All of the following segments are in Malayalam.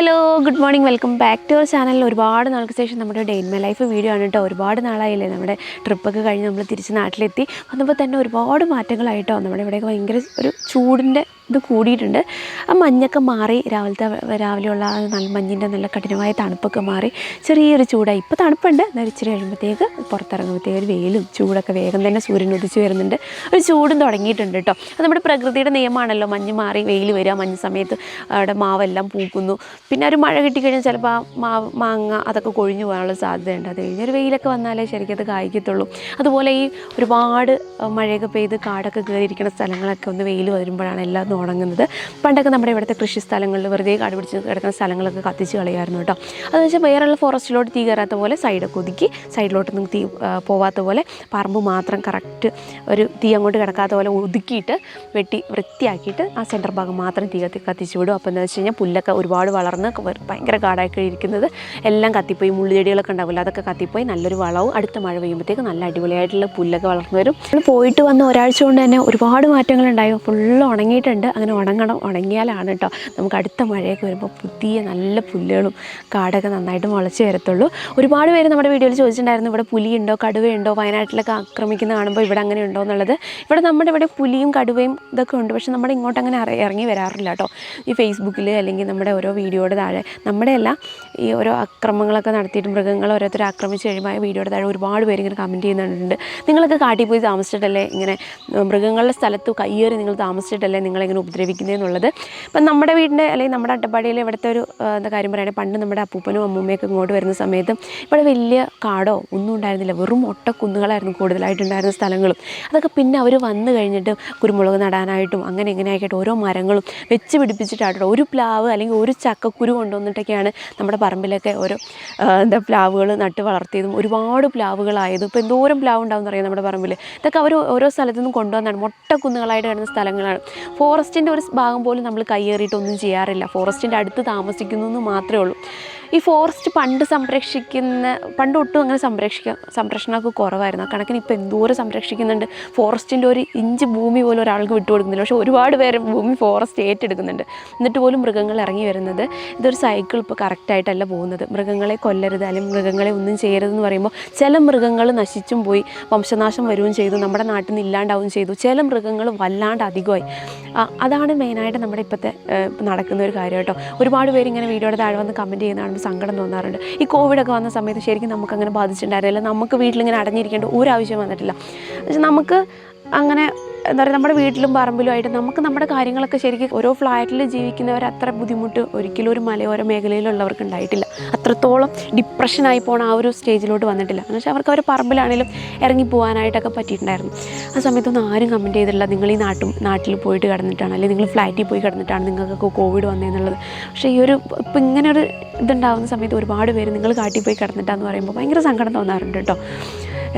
Hello good morning welcome back to our ചാനലിൽ ഒരുപാട് നാൾക്ക് ശേഷം നമ്മുടെ day in my life video ആണ് കേട്ടോ. ഒരുപാട് നാളായില്ലേ നമ്മുടെ ട്രിപ്പൊക്കെ കഴിഞ്ഞ് നമ്മൾ തിരിച്ച് നാട്ടിലെത്തി വന്നപ്പോൾ തന്നെ ഒരുപാട് മാറ്റങ്ങളായിട്ടോ. നമ്മുടെ ഇവിടെയൊക്കെ ഭയങ്കര ഒരു ചൂടിൻ്റെ ഇത് കൂടിയിട്ടുണ്ട്. ആ മഞ്ഞൊക്കെ മാറി രാവിലെയുള്ള ആ നല്ല മഞ്ഞിൻ്റെ നല്ല കഠിനമായ തണുപ്പൊക്കെ മാറി ചെറിയൊരു ചൂടായി. ഇപ്പോൾ തണുപ്പുണ്ട്, എന്നാൽ ഇച്ചിരി കഴിയുമ്പോഴത്തേക്ക് പുറത്തിറങ്ങുമ്പോഴത്തേക്ക് ഒരു വെയിലും ചൂടൊക്കെ വേഗം തന്നെ സൂര്യൻ ഉദിച്ച് വരുന്നുണ്ട്. ഒരു ചൂടും തുടങ്ങിയിട്ടുണ്ട് കേട്ടോ. അത് നമ്മുടെ പ്രകൃതിയുടെ നിയമമാണല്ലോ, മഞ്ഞ് മാറി വെയിൽ വരിക, മഞ്ഞ് സമയത്ത് അവിടെ മാവെല്ലാം പൂക്കുന്നു. പിന്നെ ഒരു മഴ കിട്ടിക്കഴിഞ്ഞാൽ ചിലപ്പോൾ ആ മാങ്ങ അതൊക്കെ കൊഴിഞ്ഞു പോകാനുള്ള സാധ്യതയുണ്ട്. അത് കഴിഞ്ഞൊരു വെയിലൊക്കെ വന്നാലേ ശരിക്കും അത് കായ്ക്കത്തുള്ളൂ. അതുപോലെ ഈ ഒരുപാട് മഴയൊക്കെ പെയ്ത് കാടൊക്കെ കയറിയിരിക്കുന്ന സ്ഥലങ്ങളൊക്കെ ഒന്ന് വെയിൽ വരുമ്പോഴാണ് എല്ലാം ഉണങ്ങുന്നത്. പണ്ടൊക്കെ നമ്മുടെ ഇവിടുത്തെ കൃഷി സ്ഥലങ്ങളിൽ വെറുതെ കാട് പിടിച്ച് കിടക്കുന്ന സ്ഥലങ്ങളൊക്കെ കത്തിച്ച് കളയായിരുന്നു കേട്ടോ. അതെന്ന് വെച്ചാൽ വേറെയുള്ള ഫോറസ്റ്റിലോട്ട് തീ കയറാത്ത പോലെ സൈഡൊക്കെ ഒതുക്കി സൈഡിലോട്ടൊന്നും തീ പോവാത്ത പോലെ പറമ്പ് മാത്രം കറക്റ്റ് ഒരു തീ അങ്ങോട്ട് കിടക്കാത്ത പോലെ ഒതുക്കിയിട്ട് വെട്ടി വൃത്തിയാക്കിയിട്ട് ആ സെൻറ്റർ ഭാഗം മാത്രം തീ കത്തിച്ച് വിടും. അപ്പോൾ എന്താണെന്ന് വെച്ച് കഴിഞ്ഞാൽ പുല്ലൊക്കെ ഒരുപാട് വളർന്ന് ഭയങ്കര കാടായി ഇരിക്കുന്നത് എല്ലാം കത്തിപ്പോയി, മുള്ളുചെടികളൊക്കെ ഉണ്ടാവില്ല, അതൊക്കെ കത്തിപ്പോയി നല്ലൊരു വളവും അടുത്ത മഴ പെയ്യുമ്പോഴത്തേക്ക് നല്ല അടിപൊളിയായിട്ടുള്ള പുല്ലൊക്കെ വളർന്നു വരും. പോയിട്ട് വന്ന് ഒരാഴ്ച കൊണ്ട് തന്നെ ഒരുപാട് മാറ്റങ്ങളുണ്ടായി. ഫുള്ള് ഉണങ്ങിയിട്ടുണ്ട്. അങ്ങനെ ഉണങ്ങിയാലാണ് കേട്ടോ നമുക്ക് അടുത്ത മഴയൊക്കെ വരുമ്പോൾ പുതിയ നല്ല പുല്ലുകളും കാടൊക്കെ നന്നായിട്ട് മുളച്ച് വരത്തുള്ളൂ. ഒരുപാട് പേര് നമ്മുടെ വീഡിയോയിൽ ചോദിച്ചിട്ടുണ്ടായിരുന്നു ഇവിടെ പുലിയുണ്ടോ കടുവയുണ്ടോ, വയനാട്ടിലൊക്കെ ആക്രമിക്കുന്ന കാണുമ്പോൾ ഇവിടെ അങ്ങനെ ഉണ്ടോ എന്നുള്ളത്. നമ്മുടെ ഇവിടെ പുലിയും കടുവയും ഇതൊക്കെ ഉണ്ട്, പക്ഷെ നമ്മുടെ ഇങ്ങോട്ട് അങ്ങനെ ഇറങ്ങി വരാറില്ല കേട്ടോ. ഈ ഫേസ്ബുക്കിൽ അല്ലെങ്കിൽ നമ്മുടെ ഓരോ വീഡിയോയുടെ താഴെ നമ്മുടെയല്ല ഈ ഓരോ അക്രമങ്ങളൊക്കെ നടത്തിയിട്ട് മൃഗങ്ങൾ ഓരോരുത്തർ ആക്രമിച്ച് കഴിയുമ്പോൾ വീഡിയോയുടെ താഴെ ഒരുപാട് പേര് ഇങ്ങനെ കമൻറ്റ് ചെയ്യുന്നുണ്ട്. നിങ്ങളൊക്കെ കാട്ടിൽ പോയി താമസിച്ചിട്ടല്ലേ ഇങ്ങനെ മൃഗങ്ങളുടെ സ്ഥലത്ത് കയ്യേറി നിങ്ങൾ താമസിച്ചിട്ടല്ലേ നിങ്ങളിങ്ങനെ ഉപദ്രവിക്കുന്നതെന്നുള്ളത്. ഇപ്പം നമ്മുടെ വീടിൻ്റെ അല്ലെങ്കിൽ നമ്മുടെ അട്ടപ്പാടിയിൽ ഇവിടുത്തെ ഒരു എന്താ കാര്യം പറയുകയാണെങ്കിൽ പണ്ട് നമ്മുടെ അപ്പൂപ്പനും അമ്മൂമ്മയൊക്കെ ഇങ്ങോട്ട് വരുന്ന സമയത്തും ഇവിടെ വലിയ കാടോ ഒന്നും ഉണ്ടായിരുന്നില്ല, വെറും ഒട്ടക്കുന്നുകളായിരുന്നു കൂടുതലായിട്ടുണ്ടായിരുന്ന സ്ഥലങ്ങളും. അതൊക്കെ പിന്നെ അവർ വന്നു കഴിഞ്ഞിട്ട് കുരുമുളക് നടാനായിട്ടും അങ്ങനെ ഇങ്ങനെ ആയിട്ട് ഓരോ മരങ്ങളും വെച്ച് പിടിപ്പിച്ചിട്ടാട്ടോ ഒരു പ്ലാവ് അല്ലെങ്കിൽ ഒരു ചക്കക്കുരു കൊണ്ടുവന്നിട്ടൊക്കെയാണ് നമ്മുടെ പറമ്പിലൊക്കെ ഓരോ പ്ലാവുകൾ നട്ട് വളർത്തിയതും ഒരുപാട് പ്ലാവുകളായതും. ഇപ്പോൾ എന്തോരം പ്ലാവ് ഉണ്ടാവും എന്നറിയാം നമ്മുടെ പറമ്പിൽ. ഇതൊക്കെ അവർ ഓരോ സ്ഥലത്തു നിന്നും കൊണ്ടുവന്നാണ്, മൊട്ടക്കുന്നുകളായിട്ട് കിടന്ന സ്ഥലങ്ങളാണ്. ഫോറസ്റ്റിൻ്റെ ഒരു ഭാഗം പോലും നമ്മൾ കയ്യേറിയിട്ടൊന്നും ചെയ്യാറില്ല, ഫോറസ്റ്റിൻ്റെ അടുത്ത് താമസിക്കുന്നു എന്ന് മാത്രമേ ഉള്ളൂ. ഈ ഫോറസ്റ്റ് പണ്ട് ഒട്ടും അങ്ങനെ സംരക്ഷണമൊക്കെ കുറവായിരുന്നു. ആ കണക്കിന് ഇപ്പോൾ എന്തോരം സംരക്ഷിക്കുന്നുണ്ട്. ഫോറസ്റ്റിൻ്റെ ഒരു ഇഞ്ച് ഭൂമി പോലും ഒരാൾക്ക് വിട്ടുകൊടുക്കുന്നില്ല, പക്ഷേ ഒരുപാട് പേര് ഭൂമി ഫോറസ്റ്റ് ഏറ്റെടുക്കുന്നുണ്ട്. എന്നിട്ട് പോലും മൃഗങ്ങൾ ഇറങ്ങി വരുന്നത് ഇതൊരു സൈക്കിൾ ഇപ്പോൾ കറക്റ്റായിട്ടല്ല പോകുന്നത്. മൃഗങ്ങളെ കൊല്ലരുത് അല്ലെങ്കിൽ മൃഗങ്ങളെ ഒന്നും ചെയ്യരുതെന്ന് പറയുമ്പോൾ ചില മൃഗങ്ങൾ നശിച്ചും പോയി, വംശനാശം വരികയും ചെയ്തു, നമ്മുടെ നാട്ടിൽ നിന്ന് ഇല്ലാണ്ടാവുകയും ചെയ്തു. ചില മൃഗങ്ങൾ വല്ലാണ്ട് അധികമായി. അതാണ് മെയിനായിട്ട് നമ്മുടെ ഇപ്പോഴത്തെ നടക്കുന്ന ഒരു കാര്യം കേട്ടോ. ഒരുപാട് പേര് ഇങ്ങനെ വീഡിയോയുടെ താഴെ വന്ന് കമൻറ്റ് ചെയ്യുന്നതാണ് സങ്കടം തോന്നാറുണ്ട്. ഈ കോവിഡൊക്കെ വന്ന സമയത്ത് ശരിക്കും നമുക്കങ്ങനെ ബാധിച്ചിട്ടുണ്ടായിരുന്നില്ല. നമുക്ക് വീട്ടിലിങ്ങനെ അടഞ്ഞിരിക്കേണ്ട ഒരാവശ്യം വന്നിട്ടില്ല. പക്ഷെ നമുക്ക് അങ്ങനെ എന്താ പറയുക, നമ്മുടെ വീട്ടിലും പറമ്പിലുമായിട്ട് നമുക്ക് നമ്മുടെ കാര്യങ്ങളൊക്കെ ശരിക്കും ഓരോ ഫ്ലാറ്റിൽ ജീവിക്കുന്നവർ അത്ര ബുദ്ധിമുട്ട് ഒരിക്കലും ഒരു മലയോര മേഖലയിലുള്ളവർക്ക് ഉണ്ടായിട്ടില്ല. അത്രത്തോളം ഡിപ്രഷനായി പോകണ ആ ഒരു സ്റ്റേജിലോട്ട് വന്നിട്ടില്ല. എന്ന് വെച്ചാൽ അവർക്ക് പറമ്പിലാണെങ്കിലും ഇറങ്ങി പോകാനായിട്ടൊക്കെ പറ്റിയിട്ടുണ്ടായിരുന്നു. ആ സമയത്തൊന്നും ആരും കമൻറ്റ് ചെയ്തിട്ടില്ല നിങ്ങൾ ഈ നാട്ടിൽ പോയിട്ട് കിടന്നിട്ടാണ് അല്ലെങ്കിൽ നിങ്ങൾ ഫ്ലാറ്റിൽ പോയി കിടന്നിട്ടാണ് നിങ്ങൾക്കൊക്കെ കോവിഡ് വന്നതെന്നുള്ളത്. പക്ഷേ ഈ ഒരു ഇപ്പം ഇങ്ങനൊരു ഇതുണ്ടാകുന്ന സമയത്ത് ഒരുപാട് പേര് നിങ്ങൾ കാട്ടിൽ പോയി കിടന്നിട്ടാന്ന് പറയുമ്പോൾ ഭയങ്കര സങ്കടം തോന്നാറുണ്ട് കേട്ടോ.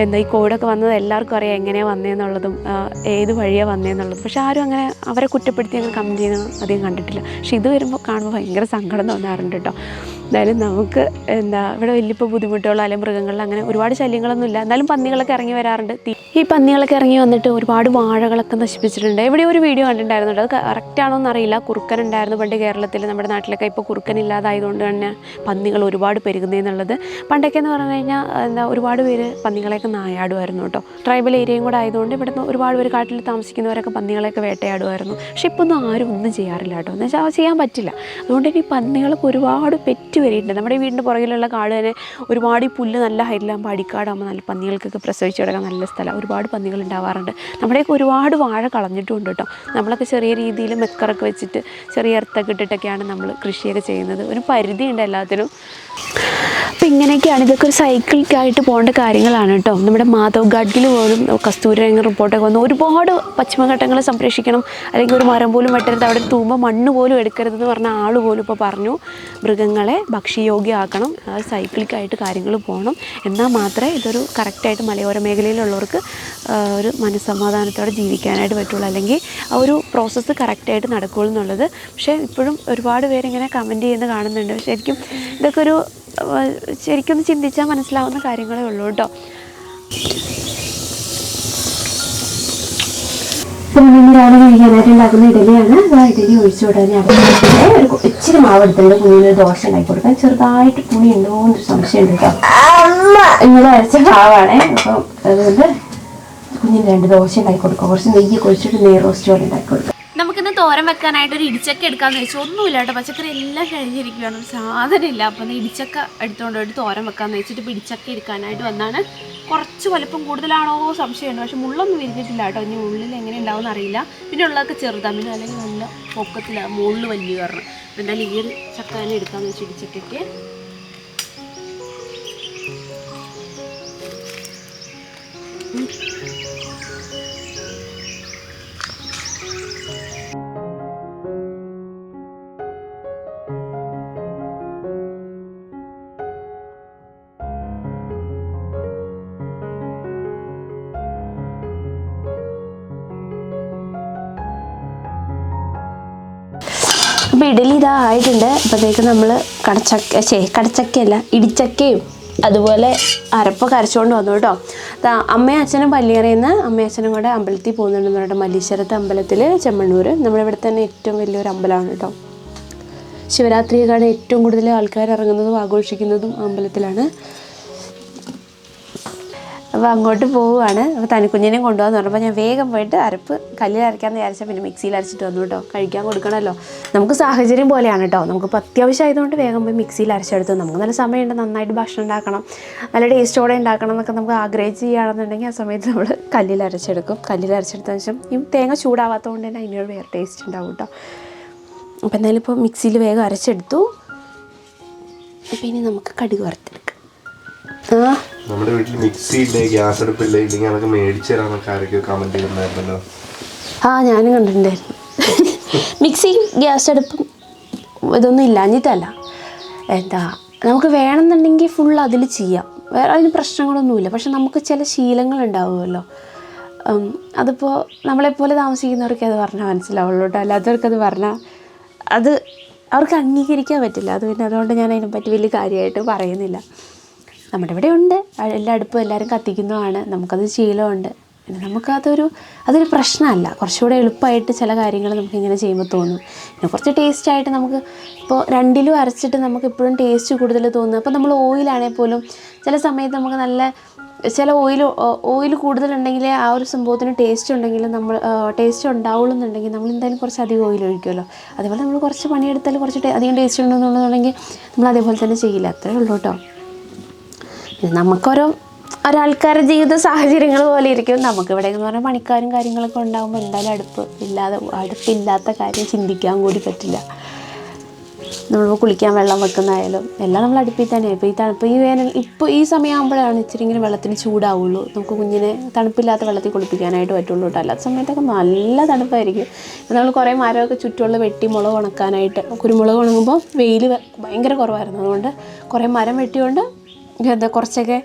എന്താ ഈ കോവിഡൊക്കെ വന്നത് എല്ലാവർക്കും അറിയാം എങ്ങനെയാണ് വന്നതെന്നുള്ളതും ഏത് വഴിയാണ് വന്നതെന്നുള്ളതും. പക്ഷെ ആരും അങ്ങനെ അവരെ കുറ്റപ്പെടുത്തി അങ്ങനെ കമൻറ്റ് ചെയ്യുന്നത് അധികം കണ്ടിട്ടില്ല. പക്ഷെ ഇത് കാണുമ്പോൾ ഭയങ്കര സങ്കടം തോന്നാറുണ്ട് കേട്ടോ. എന്തായാലും നമുക്ക് ഇവിടെ വലിയപ്പോൾ ബുദ്ധിമുട്ടുകളോ അല്ലെങ്കിൽ മൃഗങ്ങളിൽ അങ്ങനെ ഒരുപാട് ശല്യങ്ങളൊന്നും ഇല്ല. എന്നാലും പന്നികളൊക്കെ ഇറങ്ങി വരാറുണ്ട്. ഈ പന്നികളൊക്കെ ഇറങ്ങി വന്നിട്ട് ഒരുപാട് വാഴകളൊക്കെ നശിപ്പിച്ചിട്ടുണ്ട്. എവിടെയോ ഒരു വീഡിയോ കണ്ടിട്ടുണ്ടായിരുന്നുണ്ട്, അത് കറക്റ്റാണോ എന്നറിയില്ല. കുറുക്കൻ ഉണ്ടായിരുന്നു പണ്ട് കേരളത്തിൽ, നമ്മുടെ നാട്ടിലൊക്കെ. ഇപ്പോൾ കുറുക്കൻ ഇല്ലാതായതുകൊണ്ട് തന്നെ പന്നികൾ ഒരുപാട് പെരുകുന്നതെന്നുള്ളത്. പണ്ടൊക്കെ എന്ന് പറഞ്ഞു കഴിഞ്ഞാൽ ഒരുപാട് പേര് പന്നികളെയൊക്കെ നായാടുമായിരുന്നു കേട്ടോ. ട്രൈബൽ ഏരിയയും കൂടെ ആയതുകൊണ്ട് ഇവിടുന്ന് ഒരുപാട് പേര് കാട്ടിൽ താമസിക്കുന്നവരൊക്കെ പന്നികളെയൊക്കെ വേട്ടയാടുമായിരുന്നു. പക്ഷെ ഇപ്പോൾ ഒന്നും ആരും ഒന്നും ചെയ്യാറില്ല കേട്ടോ. എന്ന് വെച്ചാൽ ചെയ്യാൻ പറ്റില്ല. അതുകൊണ്ട് തന്നെ ഈ പന്നികളൊക്കെ ഒരുപാട് പെറ്റ് വരിയിട്ടുണ്ട്. നമ്മുടെ വീടിൻ്റെ പുറകിലുള്ള കാട് തന്നെ ഒരുപാട് ഈ പുല്ല് നല്ല ഹൈറ്റിലാകുമ്പോൾ അടിക്കാടാകുമ്പോൾ നല്ല പന്നികൾക്കൊക്കെ പ്രസവിച്ച് കിടക്കാൻ നല്ല സ്ഥലം, ഒരുപാട് പന്നികൾ ഉണ്ടാവാറുണ്ട്. നമ്മുടെയൊക്കെ ഒരുപാട് വാഴ കളഞ്ഞിട്ടുണ്ട് കേട്ടോ. നമ്മളൊക്കെ ചെറിയ രീതിയിൽ മെക്കറൊക്കെ വെച്ചിട്ട് ചെറിയ എർത്തൊക്കെ ഇട്ടിട്ടൊക്കെയാണ് നമ്മൾ കൃഷിയൊക്കെ ചെയ്യുന്നത്. ഒരു പരിധിയുണ്ട് എല്ലാത്തിനും. അപ്പോൾ ഇങ്ങനെയൊക്കെയാണ്. ഇതൊക്കെ ഒരു സൈക്കിൾക്കായിട്ട് പോകേണ്ട കാര്യങ്ങളാണ് കേട്ടോ. നമ്മുടെ മാധവ് ഗാഡ്ഗിൽ പോലും കസ്തൂരിരംഗൻ റിപ്പോർട്ടൊക്കെ വന്ന് ഒരുപാട് പശ്ചിമഘട്ടങ്ങൾ സംരക്ഷിക്കണം, അല്ലെങ്കിൽ ഒരു മരം പോലും വെട്ടരുത്, അവിടെ തൂമ്പ മണ്ണ് പോലും എടുക്കരുതെന്ന് പറഞ്ഞ ആൾ പോലും ഇപ്പോൾ പറഞ്ഞു മൃഗങ്ങളെ ഭക്ഷ്യയോഗ്യമാക്കണം. അത് സൈക്കിളിക്കായിട്ട് കാര്യങ്ങൾ പോകണം. എന്നാൽ മാത്രമേ ഇതൊരു കറക്റ്റായിട്ട് മലയോര മേഖലയിലുള്ളവർക്ക് ഒരു മനസ്സമാധാനത്തോടെ ജീവിക്കാനായിട്ട് പറ്റുള്ളൂ, അല്ലെങ്കിൽ ആ ഒരു പ്രോസസ്സ് കറക്റ്റായിട്ട് നടക്കുകയുള്ളൂ എന്നുള്ളത്. പക്ഷേ ഇപ്പോഴും ഒരുപാട് പേരിങ്ങനെ കമൻറ്റ് ചെയ്യുന്നത് കാണുന്നുണ്ട്. ശരിക്കും ഇതൊക്കെ ശരിക്കും ചിന്തിച്ചാൽ മനസ്സിലാവുന്ന കാര്യങ്ങളേ ഉള്ളൂ കേട്ടോ. ഇപ്പം നമ്മൾ രാവിലെ കഴിക്കാനായിട്ട് ഉണ്ടാക്കുന്ന ഇഡലിയാണ്. ഇഡലി ഒഴിച്ചു വിടാൻ ഒരു ഇച്ചിരി മാവ് എടുത്തിട്ട് കുഞ്ഞിന് ദോശ ഉണ്ടാക്കി കൊടുക്കാൻ. ചെറുതായിട്ട് പുളി ഉണ്ടോ എന്നൊരു സംശയം ഉണ്ട് കേട്ടോ. ഇന്നലെ അരച്ച മാവാണേ. അപ്പം അതുകൊണ്ട് കുഞ്ഞിന് 2 ദോശ ഉണ്ടാക്കി കൊടുക്കുക. കുറച്ച് നെയ്യ് കുഴിച്ചിട്ട് നെയ് റോസ്റ്റ് പോലെ ഉണ്ടാക്കി കൊടുക്കുക. നമുക്കിന്ന് തോരൻ വെക്കാനായിട്ട് ഒരു ഇടിച്ചക്ക എടുക്കാമെന്ന് വെച്ചാൽ ഒന്നുമില്ല കേട്ടോ. പച്ചക്കറി എല്ലാം കഴിഞ്ഞിരിക്കുകയാണ്, ഒരു സാധനമില്ല. അപ്പം ഇടിച്ചക്ക എടുത്തുകൊണ്ട് പോയിട്ട് തോരൻ വെക്കാമെന്ന് വെച്ചിട്ട് ഇപ്പോൾ ഇടിച്ചക്ക എടുക്കാനായിട്ട് വന്നാണ്. കുറച്ച് വലിപ്പം കൂടുതലാണോ സംശയമുണ്ട്, പക്ഷെ മുള്ളൊന്നും വിരിഞ്ഞിട്ടില്ല കേട്ടോ. ഇനി ഉള്ളിൽ എങ്ങനെ ഉണ്ടാവും എന്നറിയില്ല. പിന്നെ ഉള്ളതൊക്കെ ചെറുതാണ്, പിന്നെ അല്ലെങ്കിൽ നല്ല പൊക്കത്തിലാണ്, മുകളിൽ വലിയ കാരണം. എന്തായാലും ഈ ഒരു ചക്ക തന്നെ എടുക്കാമെന്ന് വെച്ചാൽ ഇടിച്ചക്കയ്ക്ക് അപ്പോൾ ഇഡലി ഇതാ ആയിട്ടുണ്ട്. അപ്പോഴത്തേക്ക് നമ്മൾ കടച്ചക്കയല്ല ഇടിച്ചക്കയും അതുപോലെ അരപ്പൊക്കെ അരച്ചുകൊണ്ട് വന്നു കേട്ടോ. അമ്മയും അച്ഛനും പല്ലിയറയിൽ നിന്ന് അമ്മയും അച്ഛനും കൂടെ അമ്പലത്തിൽ പോകുന്നുണ്ടെന്ന് പറഞ്ഞിട്ട്, മല്ലീശ്വരത്തെ അമ്പലത്തിൽ, ചെമ്മണ്ണൂർ. നമ്മുടെ ഇവിടെ തന്നെ ഏറ്റവും വലിയൊരു അമ്പലമാണ് കേട്ടോ. ശിവരാത്രിയൊക്കെയാണ് ഏറ്റവും കൂടുതൽ ആൾക്കാർ ഇറങ്ങുന്നതും ആഘോഷിക്കുന്നതും അമ്പലത്തിലാണ്. അപ്പോൾ അങ്ങോട്ട് പോവുകയാണ്. അപ്പോൾ തനിക്കുഞ്ഞിനെയും കൊണ്ടുപോകാമെന്ന് പറഞ്ഞപ്പോൾ ഞാൻ വേഗം പോയിട്ട് അരപ്പ് കല്ലിൽ അരയ്ക്കാമെന്ന് വിചാരിച്ചാൽ പിന്നെ മിക്സിയിൽ അരച്ചിട്ട് വന്നു കേട്ടോ. കഴിക്കാൻ കൊടുക്കണമല്ലോ, നമുക്ക് സാഹചര്യം പോലെയാണ് കേട്ടോ. നമുക്കിപ്പോൾ അത്യാവശ്യം ആയതുകൊണ്ട് വേഗം പോയി മിക്സിയിൽ അരച്ചെടുത്തു. നമുക്ക് നല്ല സമയമുണ്ട്, നന്നായിട്ട് ഭക്ഷണം ഉണ്ടാക്കണം, നല്ല ടേസ്റ്റോടെ ഉണ്ടാക്കണം എന്നൊക്കെ നമുക്ക് ആഗ്രഹിച്ച് ചെയ്യുകയാണെന്നുണ്ടെങ്കിൽ ആ സമയത്ത് നമ്മൾ കല്ലിൽ അരച്ചെടുക്കും. കല്ലിൽ അരച്ചെടുത്തതിന് ശേഷം ഈ തേങ്ങ ചൂടാവാത്തതുകൊണ്ട് തന്നെ അതിനൊരു വേറെ ടേസ്റ്റ് ഉണ്ടാവും കേട്ടോ. അപ്പോൾ എന്തായാലും ഇപ്പോൾ മിക്സിയിൽ വേഗം അരച്ചെടുത്തു. അപ്പോൾ ഇനി നമുക്ക് കടുക് വറുത്തെടുക്കാം. നമ്മുടെ വീട്ടിൽ മിക്സി ഇല്ലേ, ഗ്യാസ് അടുപ്പില്ലേ, ഇല്ലെങ്കിൽ അതൊക്കെ മേടിച്ചു തരാന്നൊക്കെ ആരൊക്കെ കമന്റ് ചെയ്യുന്നുണ്ടായിരുന്നല്ലോ. ഞാനും കണ്ടിട്ടുണ്ടായിരുന്നു. മിക്സി ഗ്യാസ് അടുപ്പും ഇതൊന്നും ഇല്ലാഞ്ഞിട്ടല്ല, എന്താ നമുക്ക് വേണമെന്നുണ്ടെങ്കിൽ ഫുൾ അതിൽ ചെയ്യാം, വേറെ അതിന് പ്രശ്നങ്ങളൊന്നുമില്ല. പക്ഷെ നമുക്ക് ചില ശീലങ്ങളുണ്ടാവുമല്ലോ. അതിപ്പോൾ നമ്മളെപ്പോലെ താമസിക്കുന്നവർക്ക് അത് പറഞ്ഞാൽ മനസ്സിലാവുള്ളൂ കേട്ടോ. അല്ലാത്തവർക്കത് പറഞ്ഞാൽ അത് അവർക്ക് അംഗീകരിക്കാൻ പറ്റില്ല. അത് പിന്നെ അതുകൊണ്ട് ഞാൻ അതിനെപ്പറ്റി വലിയ കാര്യമായിട്ട് പറയുന്നില്ല. നമ്മുടെ ഇവിടെ ഉണ്ട് എല്ലാ അടുപ്പും എല്ലാവരും കത്തിക്കുന്നതാണ്, നമുക്കത് ശീലമുണ്ട്. പിന്നെ അതൊരു പ്രശ്നമല്ല. കുറച്ചുകൂടെ എളുപ്പമായിട്ട് ചില കാര്യങ്ങൾ നമുക്കിങ്ങനെ ചെയ്യുമ്പോൾ തോന്നും. പിന്നെ കുറച്ച് ടേസ്റ്റായിട്ട് നമുക്ക് ഇപ്പോൾ രണ്ടിലും അരച്ചിട്ട് നമുക്ക് എപ്പോഴും ടേസ്റ്റ് കൂടുതൽ തോന്നുന്നു. അപ്പോൾ നമ്മൾ ഓയിലാണെങ്കിൽ പോലും ചില സമയത്ത് നമുക്ക് നല്ല ചില ഓയിൽ കൂടുതലുണ്ടെങ്കിൽ ആ ഒരു സംഭവത്തിന് ടേസ്റ്റ് ഉണ്ടെങ്കിൽ നമ്മൾ ടേസ്റ്റ് ഉണ്ടാവുള്ളൂ എന്നുണ്ടെങ്കിൽ നമ്മൾ എന്തായാലും കുറച്ച് അധികം ഓയിൽ ഒഴിക്കുമല്ലോ. അതുപോലെ നമ്മൾ കുറച്ച് പണിയെടുത്താൽ കുറച്ച് അധികം ടേസ്റ്റ് ഉണ്ടെന്നുണ്ടെന്നുണ്ടെങ്കിൽ നമ്മൾ അതേപോലെ തന്നെ ചെയ്യില്ല. അത്രേ ഉള്ളൂ കേട്ടോ. ഒരാൾക്കാരുടെ ജീവിത സാഹചര്യങ്ങൾ പോലെ ഇരിക്കും. നമുക്കിവിടെ എന്ന് പറഞ്ഞാൽ പണിക്കാരും കാര്യങ്ങളൊക്കെ ഉണ്ടാകുമ്പോൾ എന്തായാലും അടുപ്പില്ലാത്ത കാര്യം ചിന്തിക്കാൻ കൂടി പറ്റില്ല. നമ്മളിപ്പോൾ കുളിക്കാൻ വെള്ളം വെക്കുന്നതായാലും എല്ലാം നമ്മൾ അടുപ്പിൽ തന്നെയാണ്. ഇപ്പോൾ ഈ സമയമാകുമ്പോഴാണ് ഇച്ചിരി ഇങ്ങനെ വെള്ളത്തിന് ചൂടാവുള്ളൂ. നമുക്ക് കുഞ്ഞിനെ തണുപ്പില്ലാത്ത വെള്ളത്തിൽ കുളിപ്പിക്കാനായിട്ട് പറ്റുള്ളൂ കേട്ടോ. അല്ലാത്ത സമയത്തൊക്കെ നല്ല തണുപ്പായിരിക്കും. നമ്മൾ കുറേ മരമൊക്കെ ചുറ്റുമുള്ള വെട്ടി മുളക് ഉണക്കാനായിട്ട്, കുരുമുളക് ഉണങ്ങുമ്പോൾ വെയിൽ ഭയങ്കര കുറവായിരുന്നു. അതുകൊണ്ട് കുറേ മരം വെട്ടിക്കൊണ്ട് കുറച്ചൊക്കെ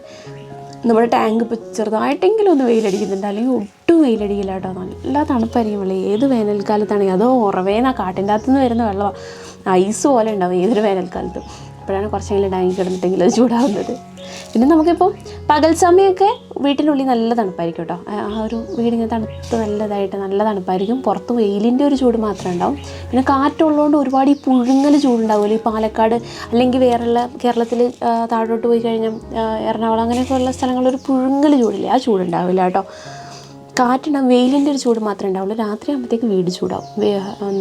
നമ്മുടെ ടാങ്ക് ഇപ്പോൾ ചെറുതായിട്ടെങ്കിലും ഒന്ന് വെയിലടിക്കുന്നുണ്ട്, അല്ലെങ്കിൽ ഒട്ടും വെയിലടിക്കില്ല കേട്ടോ. നല്ല തണുപ്പായിരിക്കും വെള്ളം ഏത് വേനൽക്കാലത്താണെങ്കിൽ. അതോ ഉറവേന കാട്ടിൻ്റെ അകത്തുനിന്ന് വരുന്ന വെള്ളമാണ്, ഐസ് പോലെ ഉണ്ടാവും ഏതൊരു വേനൽക്കാലത്തും. അപ്പോഴാണ് കുറച്ചെങ്കിലും ടാങ്കി കിടന്നിട്ടെങ്കിൽ അത് ചൂടാവുന്നത്. പിന്നെ നമുക്കിപ്പോൾ പകൽ സമയമൊക്കെ വീട്ടിനുള്ളിൽ നല്ല തണുപ്പായിരിക്കും കേട്ടോ. ആ ഒരു വീടിങ്ങനെ തണുത്ത് നല്ല തണുപ്പായിരിക്കും. പുറത്ത് വെയിലിൻ്റെ ഒരു ചൂട് മാത്രമേ ഉണ്ടാവും. പിന്നെ കാറ്റുള്ളതുകൊണ്ട് ഒരുപാട് ഈ പുഴുങ്ങൽ ചൂടുണ്ടാവുമല്ലോ. ഈ പാലക്കാട് അല്ലെങ്കിൽ വേറെയുള്ള കേരളത്തിൽ താഴോട്ട് പോയി കഴിഞ്ഞാൽ എറണാകുളം അങ്ങനെയൊക്കെയുള്ള സ്ഥലങ്ങളിൽ ഒരു പുഴുങ്ങൽ ചൂടില്ലേ, ആ ചൂടുണ്ടാവില്ല കേട്ടോ. കാറ്റുണ്ടാവും, വെയിലിൻ്റെ ഒരു ചൂട് മാത്രമേ ഉണ്ടാവുള്ളൂ. രാത്രി ആകുമ്പോഴത്തേക്ക് വീട് ചൂടാവും.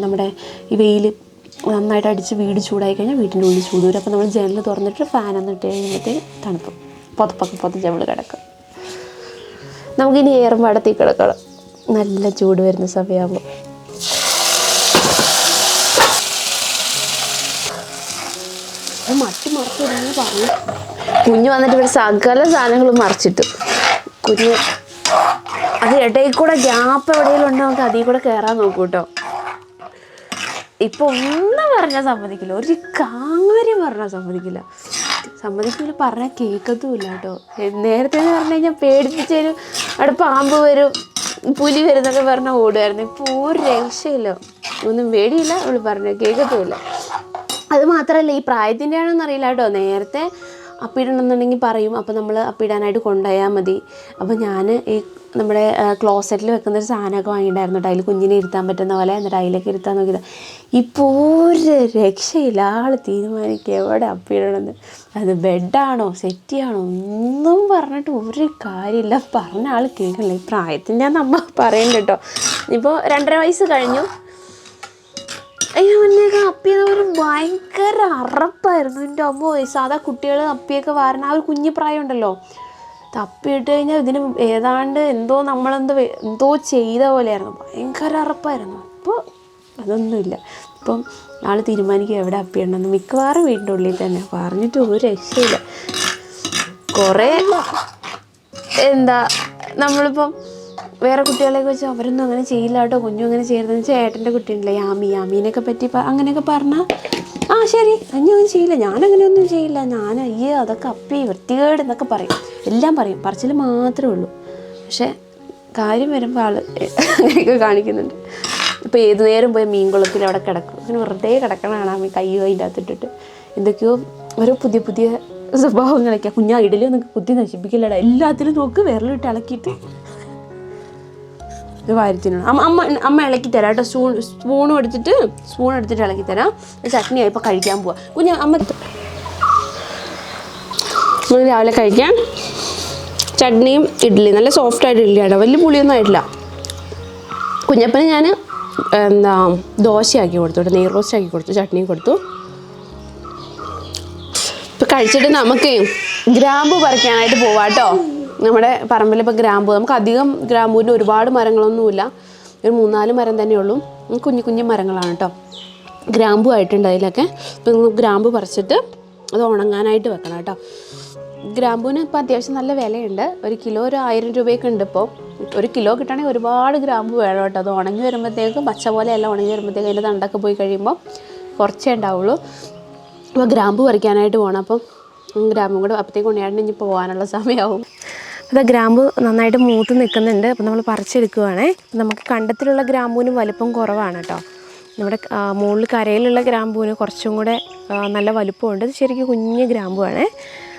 നമ്മുടെ ഈ വെയിൽ നന്നായിട്ട് അടിച്ച് വീട് ചൂടായി കഴിഞ്ഞാൽ വീട്ടിൻ്റെ ഉള്ളിൽ ചൂട് വരും. അപ്പോൾ നമ്മൾ ജനൽ തുറന്നിട്ട് ഫാനൊന്നും ഇട്ട് കഴിയുമ്പോഴത്തേക്ക് തണുപ്പ് പുതപ്പൊക്കെ പൊതിച്ച് നമ്മൾ കിടക്കും. നമുക്കിനി ഏറുമ്പാടത്തിൽ കിടക്കണം നല്ല ചൂട് വരുന്ന സമയമാകുമ്പോൾ. മട്ടി മറിച്ചിടുന്നു പറഞ്ഞു. കുഞ്ഞ് വന്നിട്ട് ഇവിടെ സകല സാധനങ്ങളും മറിച്ചിട്ടു. കുഞ്ഞ് അത് ഇടയിൽ കൂടെ ഗ്യാപ്പ് എവിടെയെങ്കിലും ഉണ്ടോ നമുക്ക് അതിൽ കൂടെ കയറാൻ നോക്കൂ കേട്ടോ. ഇപ്പോൾ ഒന്നും പറഞ്ഞാൽ സമ്മതിക്കില്ല, ഒരു കാര്യം പറഞ്ഞാൽ സമ്മതിക്കില്ല, പറഞ്ഞാൽ കേൾക്കത്തുമില്ല കേട്ടോ. നേരത്തെ എന്ന് പറഞ്ഞു കഴിഞ്ഞാൽ പേടിപ്പിച്ചൊരു അവിടെ പാമ്പ് വരും പുലി വരുന്നൊക്കെ പറഞ്ഞാൽ ഓടുമായിരുന്നു. ഇപ്പോൾ ഒരു രക്ഷയില്ല, ഒന്നും പേടിയില്ല, അവൾ പറഞ്ഞാൽ കേൾക്കത്തുമില്ല. അത് മാത്രമല്ല ഈ പ്രായത്തിൻ്റെ ആണെന്ന് അറിയില്ല കേട്ടോ. നേരത്തെ അപ്പിയിടണമെന്നുണ്ടെങ്കിൽ പറയും. അപ്പോൾ നമ്മൾ അപ്പിയിടാനായിട്ട് കൊണ്ടുപോയാൽ മതി. അപ്പോൾ ഞാൻ ഈ നമ്മുടെ ക്ലോസറ്റിൽ വെക്കുന്നൊരു സാധനമൊക്കെ വാങ്ങിയിട്ടുണ്ടായിരുന്നു കേട്ടോ, അതിൽ കുഞ്ഞിനെ ഇരുത്താൻ പറ്റുന്ന പോലെ. എന്നിട്ട് അതിലേക്ക് ഇരുത്താൻ നോക്കിയത്. ഇപ്പോൾ ഒരു രക്ഷയില്ല, ആൾ തീരുമാനിക്കുക എവിടെ അപ്പിയിടണമെന്ന്. അത് ബെഡാണോ സെറ്റിയാണോ ഒന്നും പറഞ്ഞിട്ട് ഒരു കാര്യമില്ല. പറഞ്ഞ ആൾ കേൾക്കണില്ല. ഈ പ്രായത്തിൽ ഞാൻ നമ്മ പറയുന്നുണ്ട് കേട്ടോ. ഇപ്പോൾ 2.5 വയസ്സ് കഴിഞ്ഞു. അതിന് മുന്നേയൊക്കെ അപ്പിയെന്നവർ ഭയങ്കര അറപ്പായിരുന്നു. എൻ്റെ അമ്മോ, സാധാ കുട്ടികൾ അപ്പിയൊക്കെ വാരണ ആ ഒരു കുഞ്ഞു പ്രായം ഉണ്ടല്ലോ, തപ്പിയിട്ട് കഴിഞ്ഞാൽ ഇതിന് ഏതാണ്ട് എന്തോ ചെയ്ത പോലെയായിരുന്നു. ഭയങ്കര അറപ്പായിരുന്നു. ഇപ്പോൾ അതൊന്നുമില്ല. ഇപ്പം ആൾ തീരുമാനിക്കുക എവിടെ അപ്പിയിടണമെന്ന്. മിക്കവാറും വീടിൻ്റെ ഉള്ളിൽ തന്നെ. പറഞ്ഞിട്ട് ഒരു രക്ഷയില്ല. കുറേ നമ്മളിപ്പം വേറെ കുട്ടികളെയൊക്കെ വെച്ചാൽ അവരൊന്നും അങ്ങനെ ചെയ്യില്ല കേട്ടോ, കുഞ്ഞും അങ്ങനെ ചെയ്യരുതെന്ന് വെച്ചാൽ ഏട്ടൻ്റെ കുട്ടിയുണ്ടല്ലോ യാമീനെയൊക്കെ പറ്റി അങ്ങനെയൊക്കെ പറഞ്ഞാൽ ശരി ഞാൻ ചെയ്യില്ല, ഞാനങ്ങനെയൊന്നും ചെയ്യില്ല, അയ്യേ അതൊക്കെ അപ്പി വൃത്തികേട് എന്നൊക്കെ പറയും. എല്ലാം പറയും, പറച്ചിൽ മാത്രമേ ഉള്ളൂ. പക്ഷേ കാര്യം വരുമ്പോൾ ആൾ അങ്ങനെയൊക്കെ കാണിക്കുന്നുണ്ട്. ഇപ്പോൾ ഏതു നേരം പോയി മീൻകുളത്തിൽ അവിടെ കിടക്കും. അങ്ങനെ വെറുതെ കിടക്കണതാണ് ആ കയ്യോ അതിൻ്റെ അകത്തിട്ടിട്ട് എന്തൊക്കെയോ ഓരോ പുതിയ പുതിയ സ്വഭാവങ്ങളൊക്കെ. കുഞ്ഞാ ഇടലോ നിങ്ങൾക്ക് കുത്തി നശിപ്പിക്കില്ലടാ, എല്ലാത്തിലും നോക്ക് വിരലിട്ട് ഇളക്കിയിട്ട് ഇത് വാരിത്തിനാണ്. അമ്മ ഇളക്കി തരാം കേട്ടോ. സ്പൂൺ എടുത്തിട്ട് ഇളക്കി തരാം. ചട്നിയായി ഇപ്പോൾ കഴിക്കാൻ പോവാം. അമ്മ രാവിലെ കഴിക്കാൻ ചട്നിയും ഇഡ്ഡലി, നല്ല സോഫ്റ്റായിട്ട് ഇഡ്ഡലി ആട്ടോ, വലിയ പുളിയൊന്നും ആയിട്ടില്ല. കുഞ്ഞപ്പന് ഞാൻ ദോശയാക്കി കൊടുത്തു, നെയ് റോസ്റ്റ് ആക്കി കൊടുത്തു, ചട്നിയും കൊടുത്തു. ഇപ്പം കഴിച്ചിട്ട് നമുക്ക് ഗ്രാമ്പു പറിക്കാനായിട്ട് പോവാട്ടോ. നമ്മുടെ പറമ്പിലിപ്പോൾ ഗ്രാമ്പു, നമുക്ക് അധികം ഗ്രാമ്പൂവിൻ്റെ ഒരുപാട് മരങ്ങളൊന്നുമില്ല, ഒരു 3-4 മരം തന്നെയുള്ളൂ. കുഞ്ഞു മരങ്ങളാണ് കേട്ടോ. ഗ്രാമ്പു ആയിട്ടുണ്ട് അതിലൊക്കെ. ഇപ്പം ഗ്രാമ്പു പറിച്ചിട്ട് അത് ഉണങ്ങാനായിട്ട് വെക്കണം കേട്ടോ. ഗ്രാമ്പൂവിന് ഇപ്പോൾ അത്യാവശ്യം നല്ല വിലയുണ്ട്. 1 കിലോ ഒരു 1000 രൂപയൊക്കെ ഉണ്ട്. ഇപ്പോൾ 1 കിലോ കിട്ടുകയാണെങ്കിൽ ഒരുപാട് ഗ്രാമ്പു വേണം കേട്ടോ. അത് ഉണങ്ങി വരുമ്പോഴത്തേക്കും പച്ച പോലെയല്ല, ഉണങ്ങി വരുമ്പോഴത്തേക്കും അതിൻ്റെ തണ്ടൊക്കെ പോയി കഴിയുമ്പോൾ കുറച്ചേ ഉണ്ടാവുള്ളൂ. അപ്പോൾ ഗ്രാമ്പു പറിക്കാനായിട്ട് പോകണം. അപ്പം ഗ്രാമ്പും കൂടെ അപ്പോഴത്തേക്ക് ഉണ്ണിയാണ്ട് ഇനി പോകാനുള്ള സമയമാവും. അത് ഗ്രാമ്പു നന്നായിട്ട് മൂത്ത് നിൽക്കുന്നുണ്ട്. അപ്പോൾ നമ്മൾ പറിച്ചെടുക്കുവാണേ. നമുക്ക് കണ്ടത്തിലുള്ള ഗ്രാമ്പൂവിന് വലിപ്പം കുറവാണ് കേട്ടോ. നമ്മുടെ മുകളിൽ കരയിലുള്ള ഗ്രാമ്പൂവിന് കുറച്ചും കൂടെ നല്ല വലിപ്പമുണ്ട്. ഇത് ശരിക്കും കുഞ്ഞ് ഗ്രാമ്പുവാണേ.